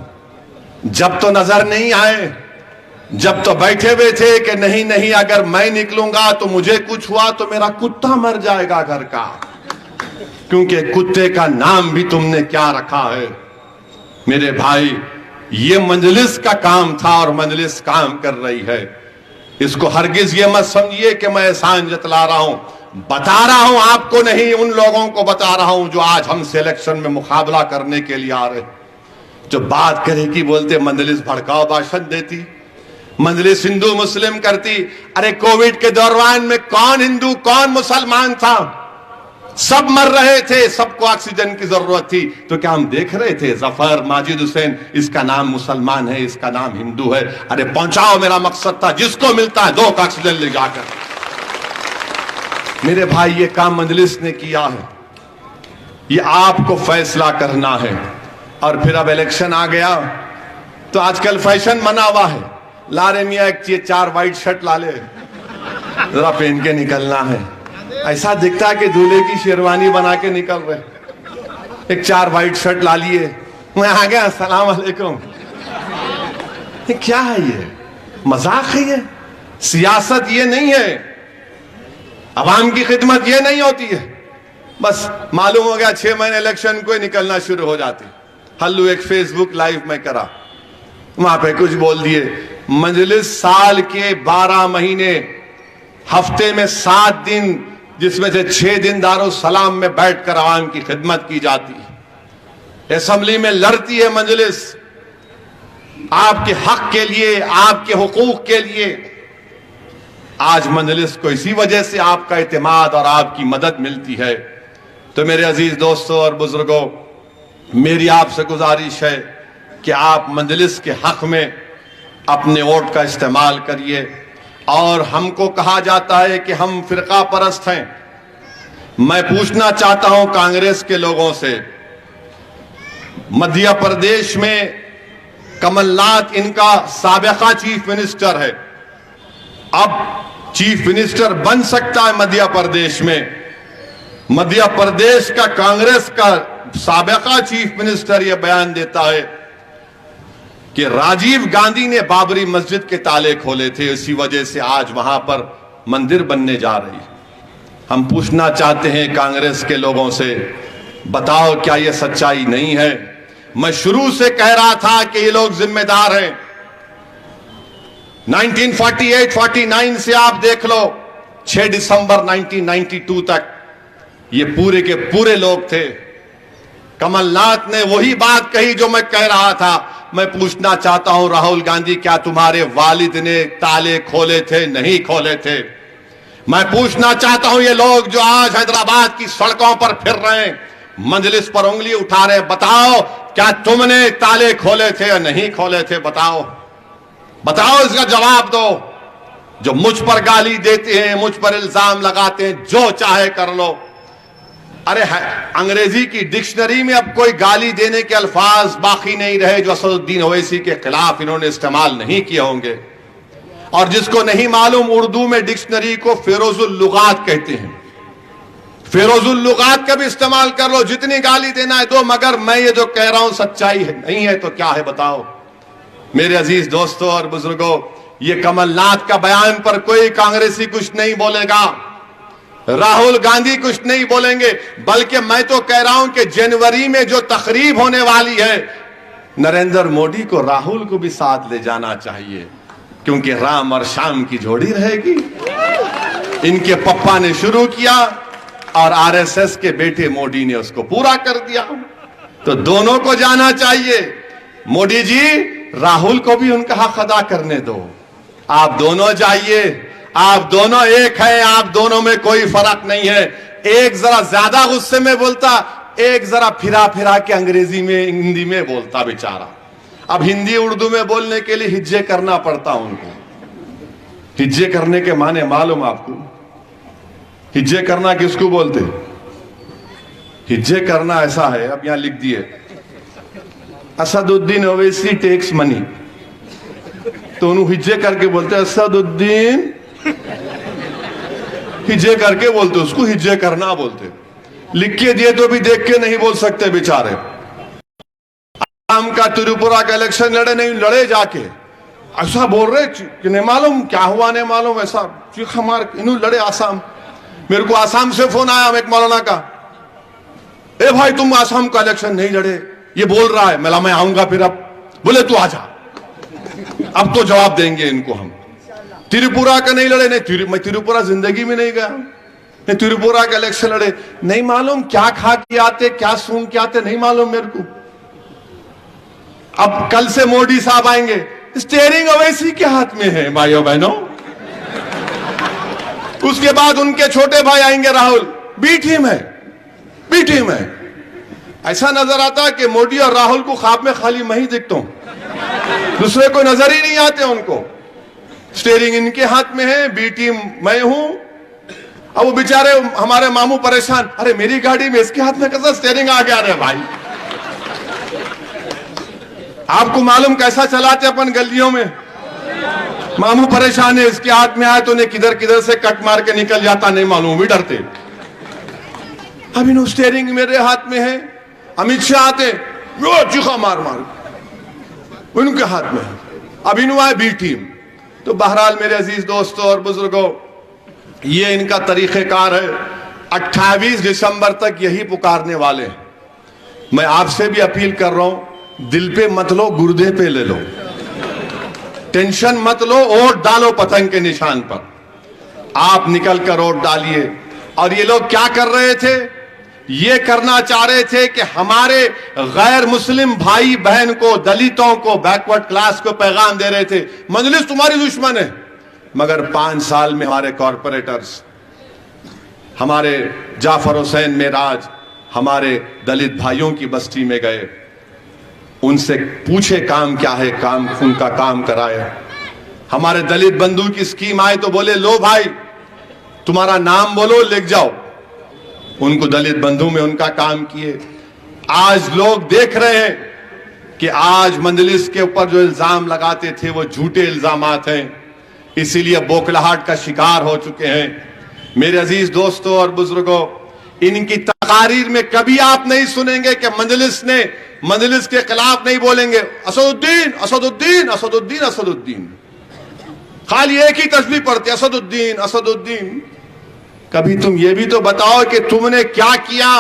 जब तो नजर नहीं आए, जब तो बैठे हुए थे कि नहीं नहीं अगर मैं निकलूंगा तो मुझे कुछ हुआ तो मेरा कुत्ता मर जाएगा घर का, क्योंकि कुत्ते का नाम भी तुमने क्या रखा है। मेरे भाई ये मजलिस का काम था और मजलिस काम कर रही है। इसको हरगिज ये मत समझिए कि मैं एहसान जतला रहा हूं, बता रहा हूं आपको नहीं, उन लोगों को बता रहा हूं जो आज हमसे इलेक्शन में मुकाबला करने के लिए आ रहे। जो बात करेगी बोलते मजलिस भड़काऊ भाषण देती, मजलिस हिंदू मुस्लिम करती। अरे कोविड के दौरान में कौन हिंदू कौन मुसलमान था? सब मर रहे थे, सबको ऑक्सीजन की जरूरत थी। तो क्या हम देख रहे थे जफर माजिद हुसैन इसका नाम मुसलमान है, इसका नाम हिंदू है? अरे पहुंचाओ, मेरा मकसद था जिसको मिलता है 2 ऑक्सीजन ले जाकर। मेरे भाई ये काम मजलिस ने किया है, ये आपको फैसला करना है। और फिर अब इलेक्शन आ गया तो आजकल फैशन बना हुआ है, ला रे मियाँ एक 4 वाइट शर्ट ला ले, जरा पहन के निकलना है। ऐसा दिखता है कि दूल्हे की शेरवानी बना के निकल रहे। एक 4 वाइट शर्ट ला लिए, मैं आ गया, अस्सलाम वालेकुम। ये क्या है? ये मजाक है? ये सियासत ये नहीं है, अवाम की खिदमत ये नहीं होती है। बस मालूम हो गया 6 महीने इलेक्शन को निकलना शुरू हो जाती। हल्लू एक फेसबुक लाइव में करा, वहां पे कुछ बोल दिए। मजलिस साल के 12 महीने, हफ्ते में 7 दिन, जिसमें से 6 दिन दारुस्सलाम में बैठकर आवाम की खिदमत की जाती है। असेंबली में लड़ती है मजलिस आपके हक के लिए, आपके हुकूक के लिए। आज मजलिस को इसी वजह से आपका इत्मीनान और आपकी मदद मिलती है। तो मेरे अजीज दोस्तों और बुजुर्गों, मेरी आपसे गुजारिश है कि आप मजलिस के हक में अपने वोट का इस्तेमाल करिए। और हमको कहा जाता है कि हम फिरका परस्त हैं। मैं पूछना चाहता हूं कांग्रेस के लोगों से, मध्य प्रदेश में कमलनाथ इनका साबिका चीफ मिनिस्टर है, अब चीफ मिनिस्टर बन सकता है मध्य प्रदेश में। मध्य प्रदेश का कांग्रेस का साबिका चीफ मिनिस्टर यह बयान देता है कि राजीव गांधी ने बाबरी मस्जिद के ताले खोले थे, इसी वजह से आज वहां पर मंदिर बनने जा रही है। हम पूछना चाहते हैं कांग्रेस के लोगों से, बताओ क्या यह सच्चाई नहीं है? मैं शुरू से कह रहा था कि ये लोग जिम्मेदार हैं। 1948-49 से आप देख लो 6 दिसंबर 1992 तक ये पूरे के पूरे लोग थे। कमलनाथ ने वही बात कही जो मैं कह रहा था। मैं पूछना चाहता हूं राहुल गांधी, क्या तुम्हारे वालिद ने ताले खोले थे? नहीं खोले थे। मैं पूछना चाहता हूं ये लोग जो आज हैदराबाद की सड़कों पर फिर रहे हैं, मजलिस पर उंगली उठा रहे हैं, बताओ क्या तुमने ताले खोले थे या नहीं खोले थे? बताओ, बताओ, इसका जवाब दो। जो मुझ पर गाली देते हैं, मुझ पर इल्जाम लगाते हैं, जो चाहे कर लो। अरे अंग्रेजी की डिक्शनरी में अब कोई गाली देने के अल्फाज बाकी नहीं रहे जो असदुद्दीन ओवैसी के खिलाफ इन्होंने इस्तेमाल नहीं किए होंगे। और जिसको नहीं मालूम, उर्दू में डिक्शनरी को फेरोजुल लुगात कहते हैं। फेरोजुल लुगात का भी इस्तेमाल कर लो, जितनी गाली देना है दो, मगर मैं ये जो कह रहा हूं सच्चाई है नहीं है तो क्या है बताओ। मेरे अजीज दोस्तों और बुजुर्गों, ये कमलनाथ का बयान पर कोई कांग्रेसी कुछ नहीं बोलेगा, राहुल गांधी कुछ नहीं बोलेंगे, बल्कि मैं तो कह रहा हूं कि जनवरी में जो तकरीब होने वाली है, नरेंद्र मोदी को राहुल को भी साथ ले जाना चाहिए, क्योंकि राम और शाम की जोड़ी रहेगी। इनके पप्पा ने शुरू किया और आरएसएस के बेटे मोदी ने उसको पूरा कर दिया, तो दोनों को जाना चाहिए। मोदी जी, राहुल को भी उनका हक अदा करने दो। आप दोनों जाइए, आप दोनों एक हैं, आप दोनों में कोई फर्क नहीं है। एक जरा ज्यादा गुस्से में बोलता, एक जरा फिरा फिरा के अंग्रेजी में हिंदी में बोलता बेचारा। अब हिंदी उर्दू में बोलने के लिए हिज्जे करना पड़ता उनको। हिज्जे करने के माने मालूम आपको? हिज्जे करना किसको बोलते? हिज्जे करना ऐसा है, अब यहां लिख दिए, असदुद्दीन ओवैसी टेक्स मनी, तो उन्होंने हिज्जे करके बोलते असदुद्दीन, हिज्जे करके बोलते, उसको हिज्जे करना बोलते। लिख के दिए तो भी देख के नहीं बोल सकते बेचारे। आम का त्रिपुरा का इलेक्शन लड़े, नहीं लड़े जाके ऐसा बोल रहे कि नहीं मालूम क्या हुआ, नहीं मालूम, ऐसा चीख मार इन्होंने लड़े। आसाम, मेरे को आसाम से फोन आया एक मौलाना का, ए भाई तुम आसाम का इलेक्शन नहीं लड़े, ये बोल रहा है। मैं आऊंगा फिर, अब बोले तू आजा, अब तो जवाब देंगे इनको हम। त्रिपुरा का नहीं लड़े, नहीं मैं त्रिपुरा जिंदगी में नहीं गया, नहीं त्रिपुरा का इलेक्शन लड़े, नहीं मालूम क्या खा के आते, क्या सूंघ के आते, नहीं मालूम मेरे को। अब कल से मोदी साहब आएंगे, स्टीयरिंग ओवैसी के हाथ में है भाइयों बहनों। उसके बाद उनके छोटे भाई आएंगे राहुल, बी टीम है, बी टीम है। ऐसा नजर आता है कि मोदी और राहुल को ख्वाब में खाली मैं ही दिखता हूं, दूसरे को नजर ही नहीं आते उनको। स्टीयरिंग इनके हाथ में है, बी टीम मैं हूं। अब वो बेचारे हमारे मामू परेशान, अरे मेरी गाड़ी में इसके हाथ में कैसा स्टीयरिंग आ गया रे भाई। आपको मालूम कैसा चलाते अपन गलियों में, मामू परेशान है, इसके हाथ में आए तो उन्हें किधर किधर से कट मार के निकल जाता, नहीं मालूम, भी डरते। अब इन स्टीयरिंग मेरे हाथ में है, अमित शाह आते चीखा मार मार, उनके हाथ में है। अब इन आए बी टीम। तो बहरहाल मेरे अजीज दोस्तों और बुजुर्गों, ये इनका तरीक़ेकार है। 28 दिसंबर तक यही पुकारने वाले हैं। मैं आपसे भी अपील कर रहा हूं, दिल पे मत लो, गुर्दे पे ले लो, टेंशन मत लो, वोट डालो पतंग के निशान पर। आप निकल कर वोट डालिए। और ये लोग क्या कर रहे थे? ये करना चाह रहे थे कि हमारे गैर मुस्लिम भाई बहन को, दलितों को, बैकवर्ड क्लास को पैगाम दे रहे थे, मजलिस तुम्हारी दुश्मन है, मगर 5 साल में हमारे कॉरपोरेटर्स, हमारे जाफर हुसैन मेराज हमारे दलित भाइयों की बस्ती में गए, उनसे पूछे काम क्या है, काम उनका काम कराए। हमारे दलित बंधु की स्कीम आए तो बोले लो भाई तुम्हारा नाम बोलो लिख जाओ, उनको दलित बंधु में उनका काम किए। आज लोग देख रहे हैं कि आज मंजलिस के ऊपर जो इल्जाम लगाते थे वो झूठे इल्जामात हैं, इसीलिए बौखलाहट का शिकार हो चुके हैं। मेरे अजीज दोस्तों और बुजुर्गों, इनकी तकारीर में कभी आप नहीं सुनेंगे कि मंजलिस के खिलाफ नहीं बोलेंगे असदुद्दीन असदुद्दीन असदुद्दीन असदुद्दीन, खाली एक ही तस्बीह पढ़ते असदुद्दीन असदुद्दीन। कभी तुम ये भी तो बताओ कि तुमने क्या किया।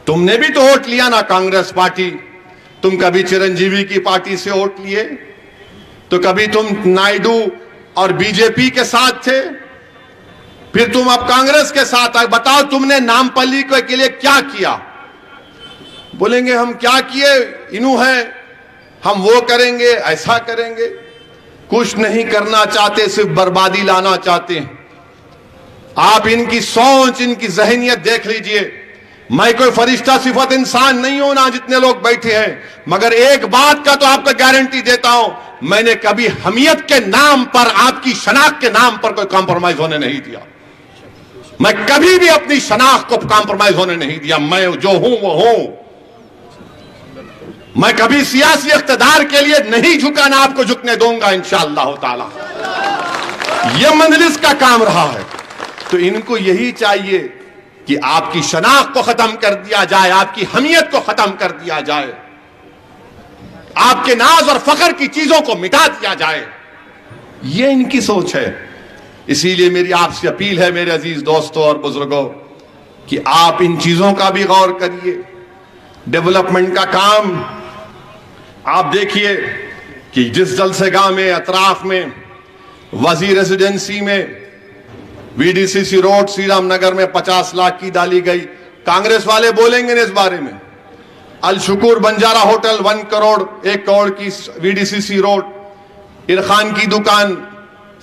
तुमने भी तो वोट लिया ना कांग्रेस पार्टी, तुम कभी चिरंजीवी की पार्टी से वोट लिए, तो कभी तुम नायडू और बीजेपी के साथ थे, फिर तुम अब कांग्रेस के साथ आए। बताओ तुमने नामपल्ली के लिए क्या किया। बोलेंगे हम क्या किए, इनू है, हम वो करेंगे ऐसा करेंगे। कुछ नहीं करना चाहते, सिर्फ बर्बादी लाना चाहते हैं। आप इनकी सोच, इनकी जहनियत देख लीजिए। मैं कोई फरिश्ता सिफत इंसान नहीं हूं ना जितने लोग बैठे हैं, मगर एक बात का तो आपको गारंटी देता हूं, मैंने कभी हमियत के नाम पर, आपकी शनाख्त के नाम पर कोई कॉम्प्रोमाइज होने नहीं दिया। मैं कभी भी अपनी शनाख्त को कॉम्प्रोमाइज होने नहीं दिया। मैं जो हूं वो हूं। मैं कभी सियासी इख्तिदार के लिए नहीं झुका, ना आपको झुकने दूंगा इंशाअल्लाह ताला। यह मंजलिस का काम रहा है। तो इनको यही चाहिए कि आपकी शनाख्त को खत्म कर दिया जाए, आपकी हमियत को खत्म कर दिया जाए, आपके नाज और फख्र की चीजों को मिटा दिया जाए। यह इनकी सोच है। इसीलिए मेरी आपसे अपील है मेरे अजीज दोस्तों और बुजुर्गों कि आप इन चीजों का भी गौर करिए। डेवलपमेंट का काम आप देखिए कि जिस जलसेगाह में, अतराफ में, वजीर रेजिडेंसी में, वीडीसीसी रोड श्री राम नगर में 50 लाख की डाली गई। कांग्रेस वाले बोलेंगे ना इस बारे में। अल शुकूर बंजारा होटल 1 करोड़ 1 करोड़ की वीडीसीसी रोड, इरखान की दुकान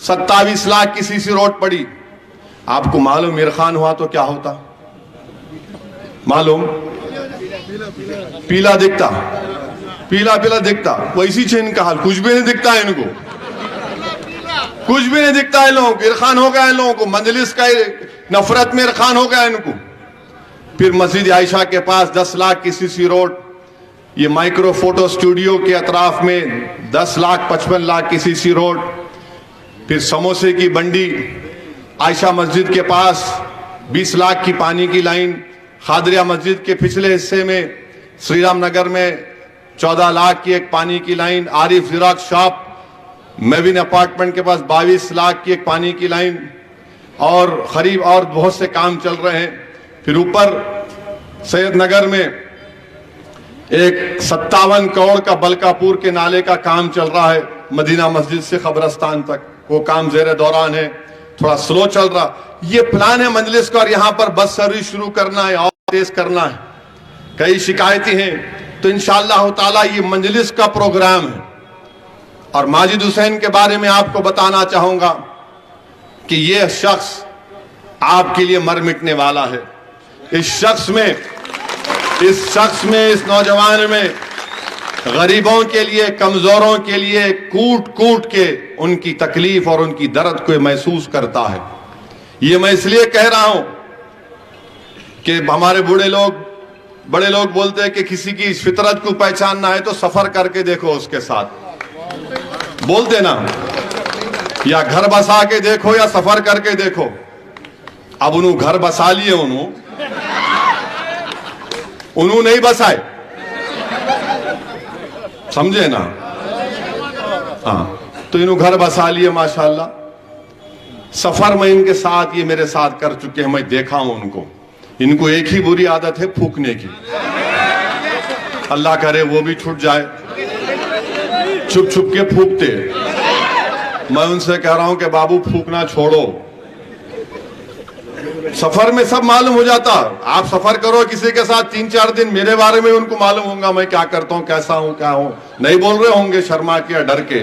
27 लाख की सीसी रोड पड़ी। आपको मालूम इरखान हुआ तो क्या होता मालूम? पीला दिखता, पीला पीला दिखता। वैसी छे इनका हाल, कुछ भी नहीं दिखता है इनको, कुछ भी नहीं दिखता है लोगों को। इरखान हो गया है लोगों को, मंजलिस का नफरत में इरखान हो गया इनको। फिर मस्जिद आयशा के पास 10 लाख की सीसी रोड, ये माइक्रो फोटो स्टूडियो के अतराफ में 10 लाख 55 लाख की सीसी रोड। फिर समोसे की बंडी आयशा मस्जिद के पास 20 लाख की पानी की लाइन। खादरिया मस्जिद के पिछले हिस्से में श्री राम नगर में 14 लाख की एक पानी की लाइन। आरिफ जिराक शॉप मेविन अपार्टमेंट के पास 22 लाख की एक पानी की लाइन, और करीब और बहुत से काम चल रहे हैं। फिर ऊपर सैयद नगर में एक 57 करोड़ का बलकापुर के नाले का काम चल रहा है, मदीना मस्जिद से कब्रस्तान तक। वो काम जेर दौरान है, थोड़ा स्लो चल रहा। ये प्लान है मंजलिस का, और यहां पर बस सर्विस शुरू करना है और तेज करना है। कई शिकायतें हैं, तो इंशाअल्लाह ताला ये मंजलिस का प्रोग्राम है। और माजिद हुसैन के बारे में आपको बताना चाहूंगा कि यह शख्स आपके लिए मर मिटने वाला है। इस शख्स में, इस नौजवान में गरीबों के लिए, कमजोरों के लिए कूट कूट के उनकी तकलीफ और उनकी दर्द को महसूस करता है। ये मैं इसलिए कह रहा हूं कि हमारे बड़े लोग बोलते हैं कि किसी की फितरत को पहचानना है तो सफर करके देखो उसके साथ, बोलते ना, या घर बसा के देखो या सफर करके देखो। अब उन्होंने घर बसा लिए, उन्होंने नहीं बसाए, समझे ना? हाँ, तो इन्होंने घर बसा लिए माशाल्लाह। सफर में इनके साथ, ये मेरे साथ कर चुके हैं, मैं देखा हूं उनको। इनको एक ही बुरी आदत है, फूकने की। अल्लाह करे वो भी छूट जाए। छुप छुप के फूकते। मैं उनसे कह रहा हूं कि बाबू फूकना छोड़ो। सफर में सब मालूम हो जाता। आप सफर करो किसी के साथ 3-4 दिन, मेरे बारे में उनको मालूम होगा मैं क्या करता हूं, कैसा हूं, क्या हूं। नहीं बोल रहे होंगे शर्मा के या डर के,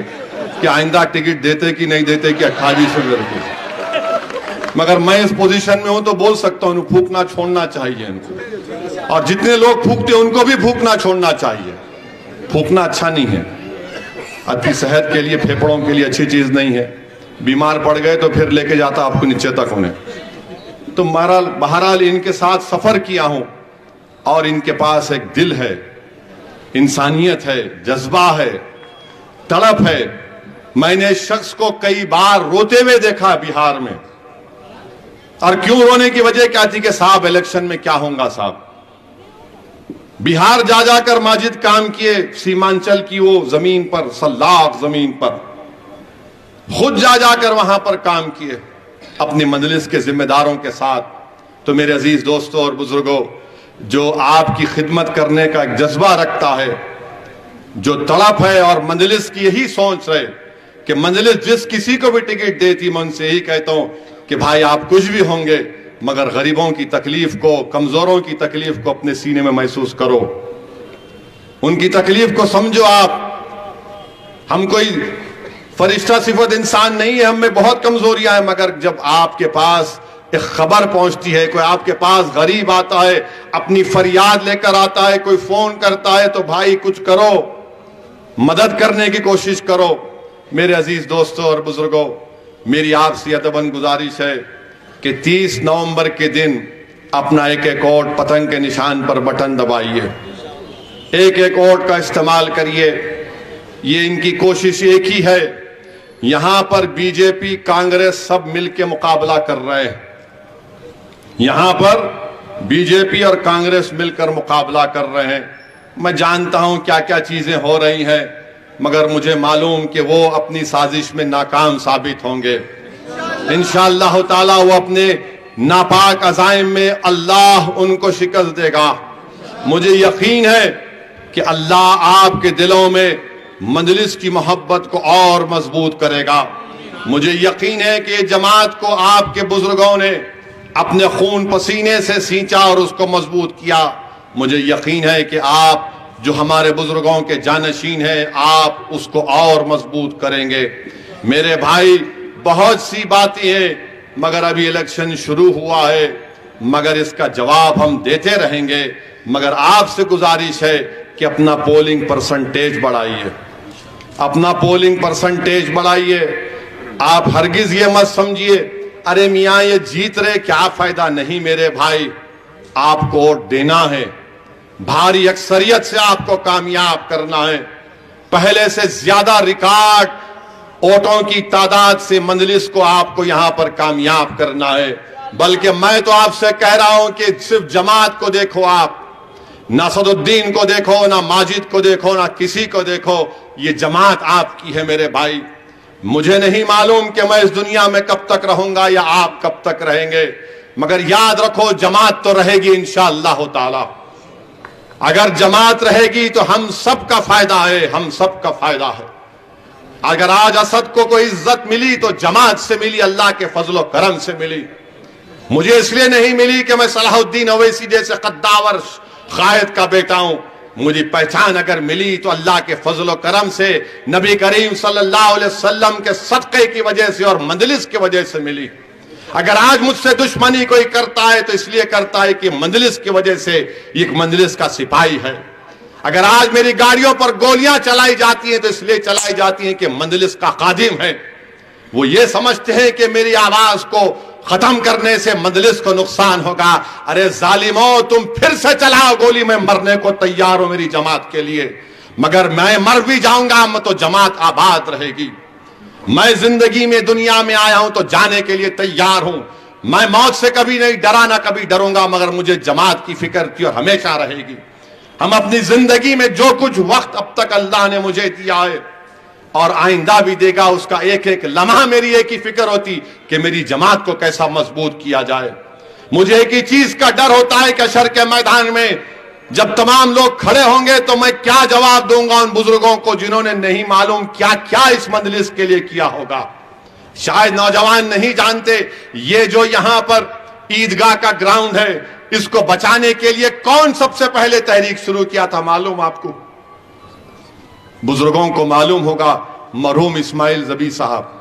कि आइंदा टिकट देते कि नहीं देते कि 28 में लड़के। मगर मैं इस पोजीशन में हूं तो बोल सकता हूं, फूकना छोड़ना चाहिए इनको, और जितने लोग फूकते हैं उनको भी फूकना छोड़ना चाहिए। फूकना अच्छा नहीं है, अति सेहत के लिए, फेफड़ों के लिए अच्छी चीज नहीं है। बीमार पड़ गए तो फिर लेके जाता आपको नीचे तक उन्हें। तो बहरहाल इनके साथ सफर किया हूं, और इनके पास एक दिल है, इंसानियत है, जज्बा है, तड़प है। मैंने इस शख्स को कई बार रोते हुए देखा बिहार में। और क्यों रोने की वजह क्या थी कि साहब इलेक्शन में क्या होगा साहब। बिहार जा जाकर माजिद काम किए, सीमांचल की वो जमीन पर, सल्लाख जमीन पर खुद जा जाकर वहां पर काम किए अपनी मंजलिस के जिम्मेदारों के साथ। तो मेरे अजीज दोस्तों और बुजुर्गों, जो आपकी खिदमत करने का एक जज्बा रखता है, जो तड़प है, और मंजलिस की यही सोच है कि मंजलिस जिस किसी को भी टिकट देती, मैं उनसे यही कहता हूं कि भाई आप कुछ भी होंगे मगर गरीबों की तकलीफ को, कमजोरों की तकलीफ को अपने सीने में महसूस करो, उनकी तकलीफ को समझो। आप, हम कोई फरिश्ता सिफत इंसान नहीं है, हम में बहुत कमजोरियां हैं, मगर जब आपके पास एक खबर पहुंचती है, कोई आपके पास गरीब आता है, अपनी फरियाद लेकर आता है, कोई फोन करता है, तो भाई कुछ करो, मदद करने की कोशिश करो। मेरे अजीज दोस्तों और बुजुर्गों, मेरी आपसे अदबन गुजारिश है कि 30 नवंबर के दिन अपना एक एक वोट पतंग के निशान पर बटन दबाइए, एक एक वोट का इस्तेमाल करिए। ये इनकी कोशिश एक ही है, यहां पर बीजेपी कांग्रेस सब मिलकर मुकाबला कर रहे हैं, यहां पर बीजेपी और कांग्रेस मिलकर मुकाबला कर रहे हैं। मैं जानता हूं क्या क्या चीजें हो रही हैं, मगर मुझे मालूम कि वो अपनी साजिश में नाकाम साबित होंगे। इंशाअल्लाह ताला वो अपने नापाक अज़ाइम में अल्लाह उनको शिकस्त देगा। मुझे यकीन है कि अल्लाह आपके दिलों में मजलिस की मोहब्बत को और मजबूत करेगा। मुझे यकीन है कि जमात को आपके बुजुर्गों ने अपने खून पसीने से सींचा और उसको मजबूत किया। मुझे यकीन है कि आप जो हमारे बुजुर्गों के जानशीन हैं, आप उसको और मजबूत करेंगे। मेरे भाई, बहुत सी बातें हैं, मगर अभी इलेक्शन शुरू हुआ है, मगर इसका जवाब हम देते रहेंगे। मगर आपसे गुजारिश है कि अपना पोलिंग परसेंटेज बढ़ाइए, अपना पोलिंग परसेंटेज बढ़ाइए। आप हरगिज ये मत समझिए अरे मियाँ ये जीत रहे, क्या फायदा। नहीं मेरे भाई, आपको वोट देना है, भारी अक्सरियत से आपको कामयाब करना है। पहले से ज्यादा रिकॉर्ड वोटों की तादाद से मंजलिस को आपको यहां पर कामयाब करना है। बल्कि मैं तो आपसे कह रहा हूं कि सिर्फ जमात को देखो, आप ना सदुद्दीन को देखो, ना माजिद को देखो, ना किसी को देखो, ये जमात आपकी है मेरे भाई। मुझे नहीं मालूम कि मैं इस दुनिया में कब तक रहूंगा या आप कब तक रहेंगे, मगर याद रखो जमात तो रहेगी इंशाअल्लाह ताला। अगर जमात रहेगी तो हम सब का फायदा है, हम सब का फायदा है। अगर आज असद को कोई इज्जत मिली तो जमात से मिली, अल्लाह के फजलो करम से मिली। मुझे इसलिए नहीं मिली कि मैं सलाहुद्दीन अवैसी जैसे कद्दावर कायद का बेटा हूं। मुझे पहचान अगर मिली तो अल्लाह के फजलो करम से, नबी करीम सल्लल्लाहु अलैहि वसल्लम के सदक़े की वजह से और मंजलिस की वजह से मिली। अगर आज मुझसे दुश्मनी कोई करता है तो इसलिए करता है कि मंजलिस की वजह से एक मंजलिस का सिपाही है। अगर आज मेरी गाड़ियों पर गोलियां चलाई जाती हैं तो इसलिए चलाई जाती हैं कि मंजलिस का कादिम है। वो ये समझते हैं कि मेरी आवाज को खत्म करने से मंजलिस को नुकसान होगा। अरे जालिमो, तुम फिर से चलाओ गोली, मैं मरने को तैयार हूं मेरी जमात के लिए, मगर मैं मर भी जाऊंगा तो जमात आबाद रहेगी। मैं जिंदगी में दुनिया में आया हूं तो जाने के लिए तैयार हूं। मैं मौत से कभी नहीं डरा, ना कभी डरूंगा, मगर मुझे जमात की फिक्र थी और हमेशा रहेगी। हम अपनी जिंदगी में जो कुछ वक्त अब तक अल्लाह ने मुझे दिया है और आइंदा भी देगा, उसका एक एक लम्हा मेरी एक ही फिक्र होती कि मेरी जमात को कैसा मजबूत किया जाए। मुझे एक ही चीज का डर होता है कि हशर के मैदान में जब तमाम लोग खड़े होंगे तो मैं क्या जवाब दूंगा उन बुजुर्गों को जिन्होंने नहीं मालूम क्या क्या इस मंजलिस के लिए किया होगा। शायद नौजवान नहीं जानते, ये जो यहां पर ईदगाह का ग्राउंड है, इसको बचाने के लिए कौन सबसे पहले तहरीक शुरू किया था मालूम आपको? बुजुर्गों को मालूम होगा। मरहूम इस्माइल जबी साहब।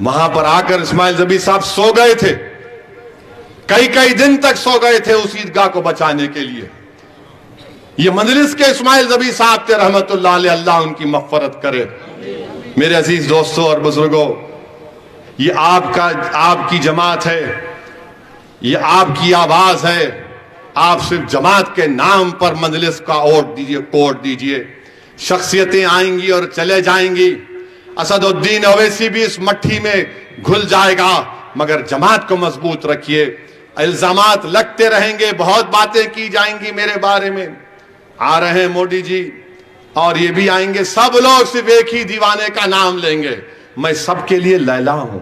वहां पर आकर इस्माइल जबी साहब सो गए थे, कई कई दिन तक सो गए थे उस ईदगाह को बचाने के लिए। ये मजलिस के इस्माइल जबी साहब थे रहमतुल्लाह अलैह, अल्लाह उनकी मग़फ़िरत करे। मेरे अजीज दोस्तों और बुजुर्गों, ये आपकी जमात है, ये आपकी आवाज है। आप सिर्फ जमात के नाम पर मजलिस का कोड दीजिए। शख्सियतें आएंगी और चले जाएंगी। असदुद्दीन ओवैसी भी इस मट्ठी में घुल जाएगा, मगर जमात को मजबूत रखिए। इल्जामात लगते रहेंगे, बहुत बातें की जाएंगी मेरे बारे में। आ रहे हैं मोदी जी और ये भी आएंगे, सब लोग सिर्फ एक ही दीवाने का नाम लेंगे। मैं सबके लिए लैला हूं,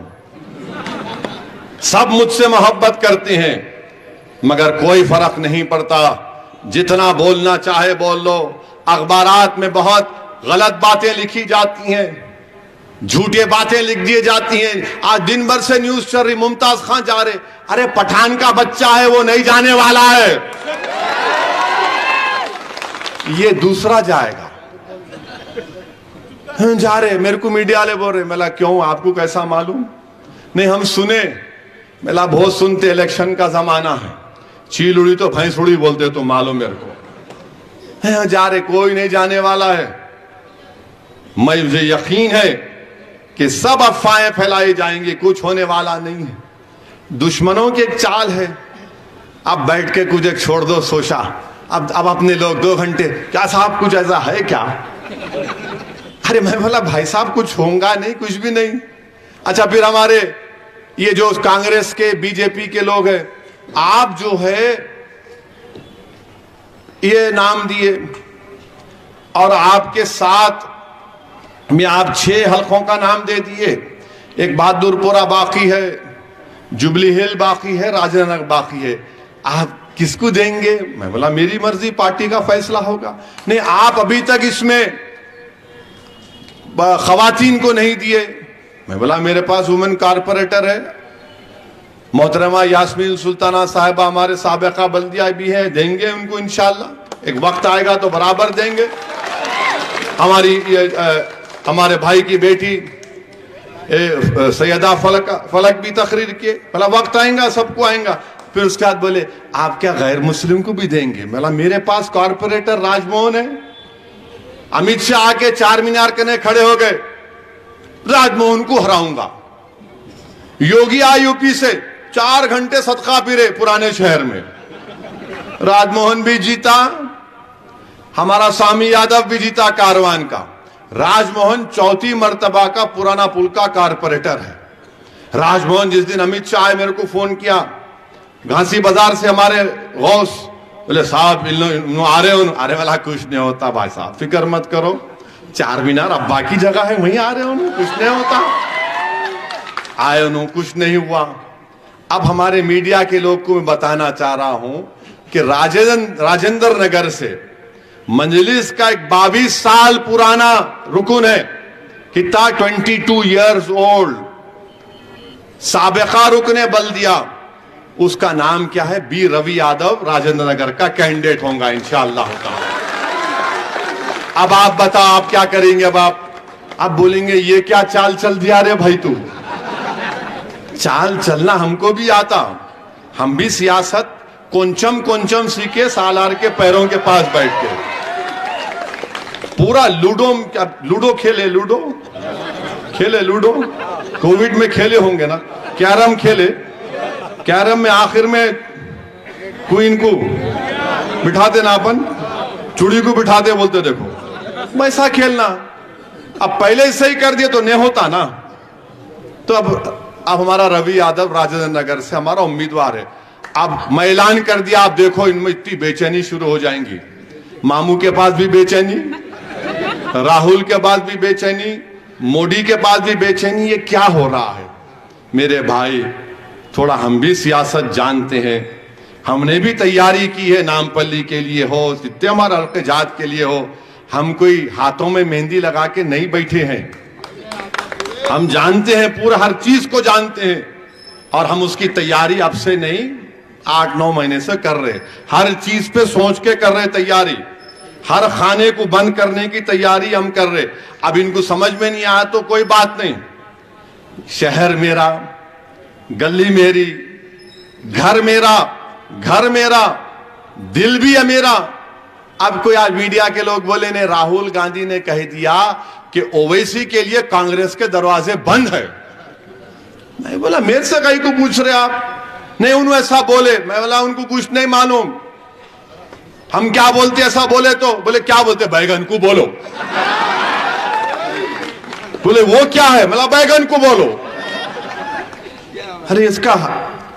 सब मुझसे मोहब्बत करते हैं, मगर कोई फर्क नहीं पड़ता। जितना बोलना चाहे बोल लो। अखबारात में बहुत गलत बातें लिखी जाती हैं, झूठे बातें लिख दी जाती हैं। आज दिन भर से न्यूज चल रही, मुमताज खान जा रहे, अरे पठान का बच्चा है, वो नहीं जाने वाला है, ये दूसरा जाएगा। जा रहे, मेरे को मीडिया वाले बोल रहे, मैं क्यों, आपको कैसा मालूम? नहीं हम सुने, मैं बहुत सुनते, इलेक्शन का जमाना है, चील उड़ी तो भैंस उड़ी बोलते, तो मालूम मेरे को। जा रहे, कोई नहीं जाने वाला है। मुझे यकीन है कि सब अफवाहें फैलाई जाएंगी, कुछ होने वाला नहीं है। दुश्मनों की एक चाल है, अब बैठ के कुछ एक छोड़ दो सोचा, अब अपने लोग 2 घंटे, क्या साहब कुछ ऐसा है क्या? अरे मैं बोला भाई साहब कुछ होगा नहीं, कुछ भी नहीं। अच्छा फिर हमारे ये जो कांग्रेस के बीजेपी के लोग हैं, आप जो है ये नाम दिए और आपके साथ में आप 6 हलकों का नाम दे दिए। एक बहादुरपुरा बाकी है, जुबली हिल बाकी है, राजेंद्र नगर बाकी है। आप किसको देंगे? मैं बोला मेरी मर्जी, पार्टी का फैसला होगा। नहीं, आप अभी तक इसमें खवातीन को नहीं दिए। मैं बोला मेरे पास वुमेन कारपोरेटर है, मोहतरमा यास्मीन सुल्ताना साहिबा हमारे साबिका बल्दिया भी है, देंगे उनको इंशाल्लाह। एक वक्त आएगा तो बराबर देंगे। हमारे भाई की बेटी सैयदा फलक भी तकरीर किए, बोला वक्त आएगा सबको आएगा। फिर उसके बाद बोले आप क्या गैर मुस्लिम को भी देंगे? बोला मेरे पास कारपोरेटर राजमोहन है। अमित शाह आके 4 मीनार के खड़े हो गए, राजमोहन को हराऊंगा। योगी आए यूपी से, 4 घंटे सदका फिरे पुराने शहर में, राजमोहन भी जीता, हमारा सामी यादव भी जीता कारवान का। राजमोहन 4थी मर्तबा का पुराना पुल का कारपोरेटर है। राजमोहन जिस दिन अमित शाह मेरे को फोन किया, घासी बाजार से हमारे गौस, बोले साहब आ रहे हो? अरे वाला कुछ नहीं होता भाई साहब, फिक्र मत करो, 4 मीनार अब बाकी जगह है, वहीं आ रहे हो, कुछ नहीं होता। आए उन्होंने, कुछ नहीं हुआ। अब हमारे मीडिया के लोग को मैं बताना चाह रहा हूं कि राजेंद्र नगर से मजलिस का एक 22 साल पुराना रुकन है, कितना 22 ईयर्स ओल्ड, साबिका रुकने बल्दिया, उसका नाम क्या है? बी रवि यादव राजेंद्र नगर का कैंडिडेट होगा इंशाअल्लाह। अब आप बताओ आप क्या करेंगे? अब आप बोलेंगे ये क्या चाल चल दिया रे भाई तू? चाल चलना हमको भी आता, हम भी सियासत कोंचम सीखे सालार के पैरों के पास बैठ के। पूरा लूडो खेले, लूडो कोविड में खेले होंगे ना, कैरम खेले, कैरम में आखिर में क्वीन को बिठाते ना, अपन चूड़ी को बिठाते, बोलते देखो वैसा खेलना। अब पहले से ही कर दिए तो नहीं होता ना। तो अब हमारा रवि यादव राजेंद्र नगर से हमारा उम्मीदवार है। अब मैं ऐलान कर दिया, आप देखो इनमें इतनी बेचैनी शुरू हो जाएंगी। मामू के पास भी बेचैनी, राहुल के पास भी बेचैनी, मोदी के पास भी बेचैनी। ये क्या हो रहा है? मेरे भाई थोड़ा हम भी सियासत जानते हैं, हमने भी तैयारी की है, नामपल्ली के लिए हो, जितने हमारा हल्के जात के लिए हो। हम कोई हाथों में मेहंदी लगा के नहीं बैठे हैं, हम जानते हैं, पूरा हर चीज को जानते हैं, और हम उसकी तैयारी अब से नहीं 8-9 महीने से कर रहे, हर चीज पे सोच के कर रहे तैयारी। हर खाने को बंद करने की तैयारी हम कर रहे। अब इनको समझ में नहीं आया तो कोई बात नहीं, शहर मेरा, गली मेरी, घर मेरा, दिल भी है मेरा। अब कोई आज मीडिया के लोग बोले ने राहुल गांधी ने कह दिया कि ओवैसी के लिए कांग्रेस के दरवाजे बंद है। मैं बोला मेरे से कहीं को पूछ रहे आप? नहीं, उन्होंने ऐसा बोले। मैं बोला उनको कुछ नहीं मालूम, हम क्या बोलते ऐसा बोले तो? बोले क्या बोलते? बैगन को बोलो। बोले वो क्या है? मतलब बैगन को बोलो। अरे इसका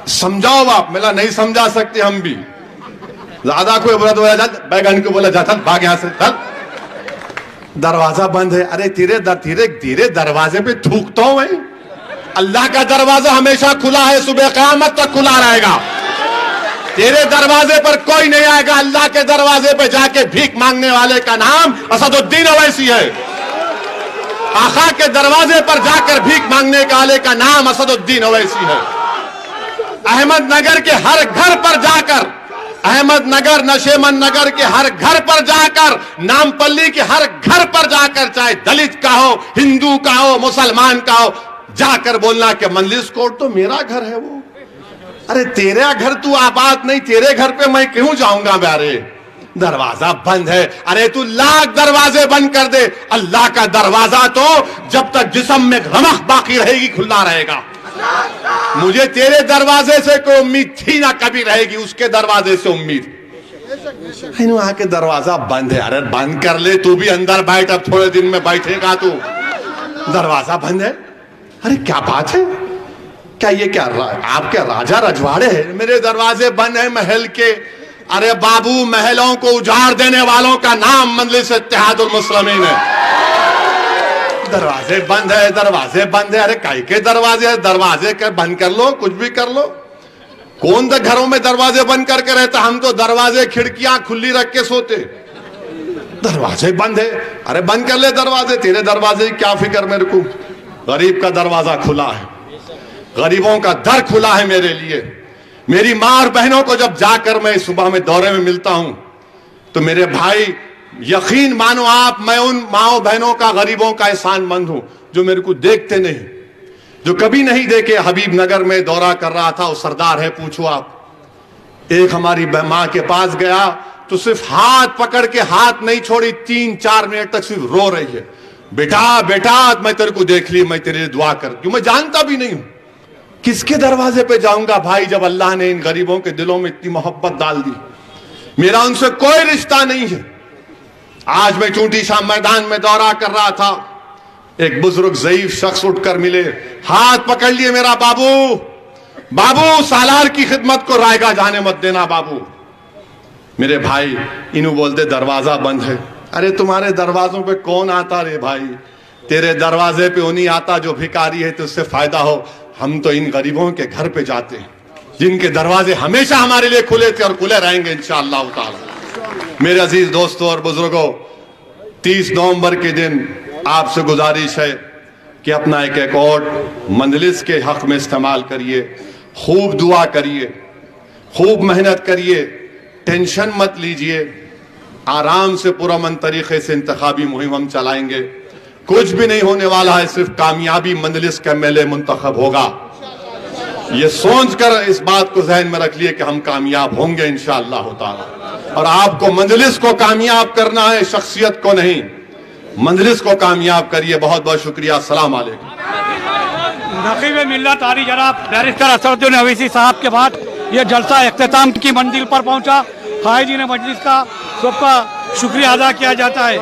समझाओ आप। मतलब नहीं समझा सकते हम भी, ज्यादा कोई बोला तो बैगन को बोला जाता भाग यहां से, चल दरवाजा बंद है। अरे धीरे धीरे दरवाजे पे थूकता हूं मैं। अल्लाह का दरवाजा हमेशा खुला है, सुबह क़यामत तक खुला रहेगा। तेरे दरवाजे पर कोई नहीं आएगा। अल्लाह के दरवाजे पे जाके भीख मांगने वाले का नाम असदुद्दीन ओवैसी है। आका के दरवाजे पर जाकर भीख मांगने वाले का नाम असदुद्दीन ओवैसी है। अहमदनगर के हर घर पर जाकर, अहमदनगर नशेमन नगर के हर घर पर जाकर, नामपल्ली के हर घर पर जाकर, चाहे दलित का हो, हिंदू का हो, मुसलमान का हो, जाकर बोलना कि मंजलिस कोर्ट तो मेरा घर है वो। अरे तेरा घर तू आबाद नहीं, तेरे घर पे मैं क्यों जाऊंगा? प्यारे दरवाजा बंद है। अरे तू लाख दरवाजे बंद कर दे, अल्लाह का दरवाजा तो जब तक जिस्म में रमक बाकी रहेगी खुला रहेगा। मुझे तेरे दरवाजे से कोई उम्मीद थी ना कभी रहेगी, उसके दरवाजे से उम्मीद। आके दरवाजा बंद है। अरे बंद कर ले, तू भी अंदर बैठ, अब थोड़े दिन में बैठेगा तू। दरवाजा बंद है? अरे क्या बात है? क्या ये क्या आप क्या राजा रजवाड़े हैं? मेरे दरवाजे बंद है महल के। अरे बाबू, महलों को उजाड़ देने वालों का नाम मजलिस इत्तेहादुल मुस्लिमीन है। दरवाजे बंद है, दरवाजे बंद है। अरे काहे के दरवाजे? दरवाजे कर बंद कर लो, कुछ भी कर लो। कौन तो घरों में दरवाजे बंद करके रहता? हम तो दरवाजे खिड़कियां खुली रख के सोते। दरवाजे बंद है? अरे बंद कर ले दरवाजे, तेरे दरवाजे की क्या फिक्र मेरे को। गरीब का दरवाजा खुला है, गरीबों का दर खुला है मेरे लिए। मेरी मां और बहनों को जब जाकर मैं सुबह में दौरे में मिलता हूं तो मेरे भाई, यकीन मानो आप, मैं उन माओ बहनों का, गरीबों का एहसानमंद हूं जो मेरे को देखते नहीं, जो कभी नहीं देखे। हबीबनगर में दौरा कर रहा था, वो सरदार है, पूछो आप। एक हमारी मां के पास गया तो सिर्फ हाथ पकड़ के, हाथ नहीं छोड़ी, 3-4 मिनट तक सिर्फ रो रही है। बेटा बेटा, मैं तेरे को देख ली, मैं तेरे लिए दुआ कर, क्यों मैं जानता भी नहीं हूं किसके दरवाजे पे जाऊंगा भाई, जब अल्लाह ने इन गरीबों के दिलों में इतनी मोहब्बत डाल दी। मेरा उनसे कोई रिश्ता नहीं है। आज मैं चूंटी शाह मैदान में दौरा कर रहा था, एक बुजुर्ग ज़ईफ शख्स उठकर मिले, हाथ पकड़ लिए, मेरा बाबू, बाबू सालार की खिदमत को रायगा जाने मत देना बाबू। मेरे भाई इन्हों बोलते दरवाजा बंद है। अरे तुम्हारे दरवाजों पे कौन आता रे भाई? तेरे दरवाजे पे उन्हीं आता जो भिखारी है, तो उससे फायदा हो। हम तो इन गरीबों के घर पे जाते हैं जिनके दरवाजे हमेशा हमारे लिए खुले थे और खुले रहेंगे इंशाअल्लाह ताला। मेरे अजीज दोस्तों और बुजुर्गों, 30 नवंबर के दिन आपसे गुजारिश है कि अपना एक वोट मंजलिस के हक में इस्तेमाल करिए, खूब दुआ करिए, खूब मेहनत करिए, टेंशन मत लीजिए, आराम से पुरअमन तरीके से इंतखाबी मुहिम हम चलाएंगे। कुछ भी नहीं होने वाला है, सिर्फ कामयाबी मंजलिस का मेले मुंतखब होगा। ये सोचकर इस बात को जहन में रख लिए कि हम कामयाब होंगे इंशाअल्लाह ताला। और आपको मंजलिस को कामयाब करना है, शख्सियत को नहीं। मंजलिस को कामयाब करिए। बहुत बहुत शुक्रिया। अस्सलाम वालेकुम। नकीब मिल्लत आली जनाब बैरिस्टर असदुद्दीन ओवैसी साहब के बाद ये जलसा इख्तिताम की मंजिल पर पहुंचा। कायदीन मजलिस का सबका शुक्रिया अदा किया जाता है।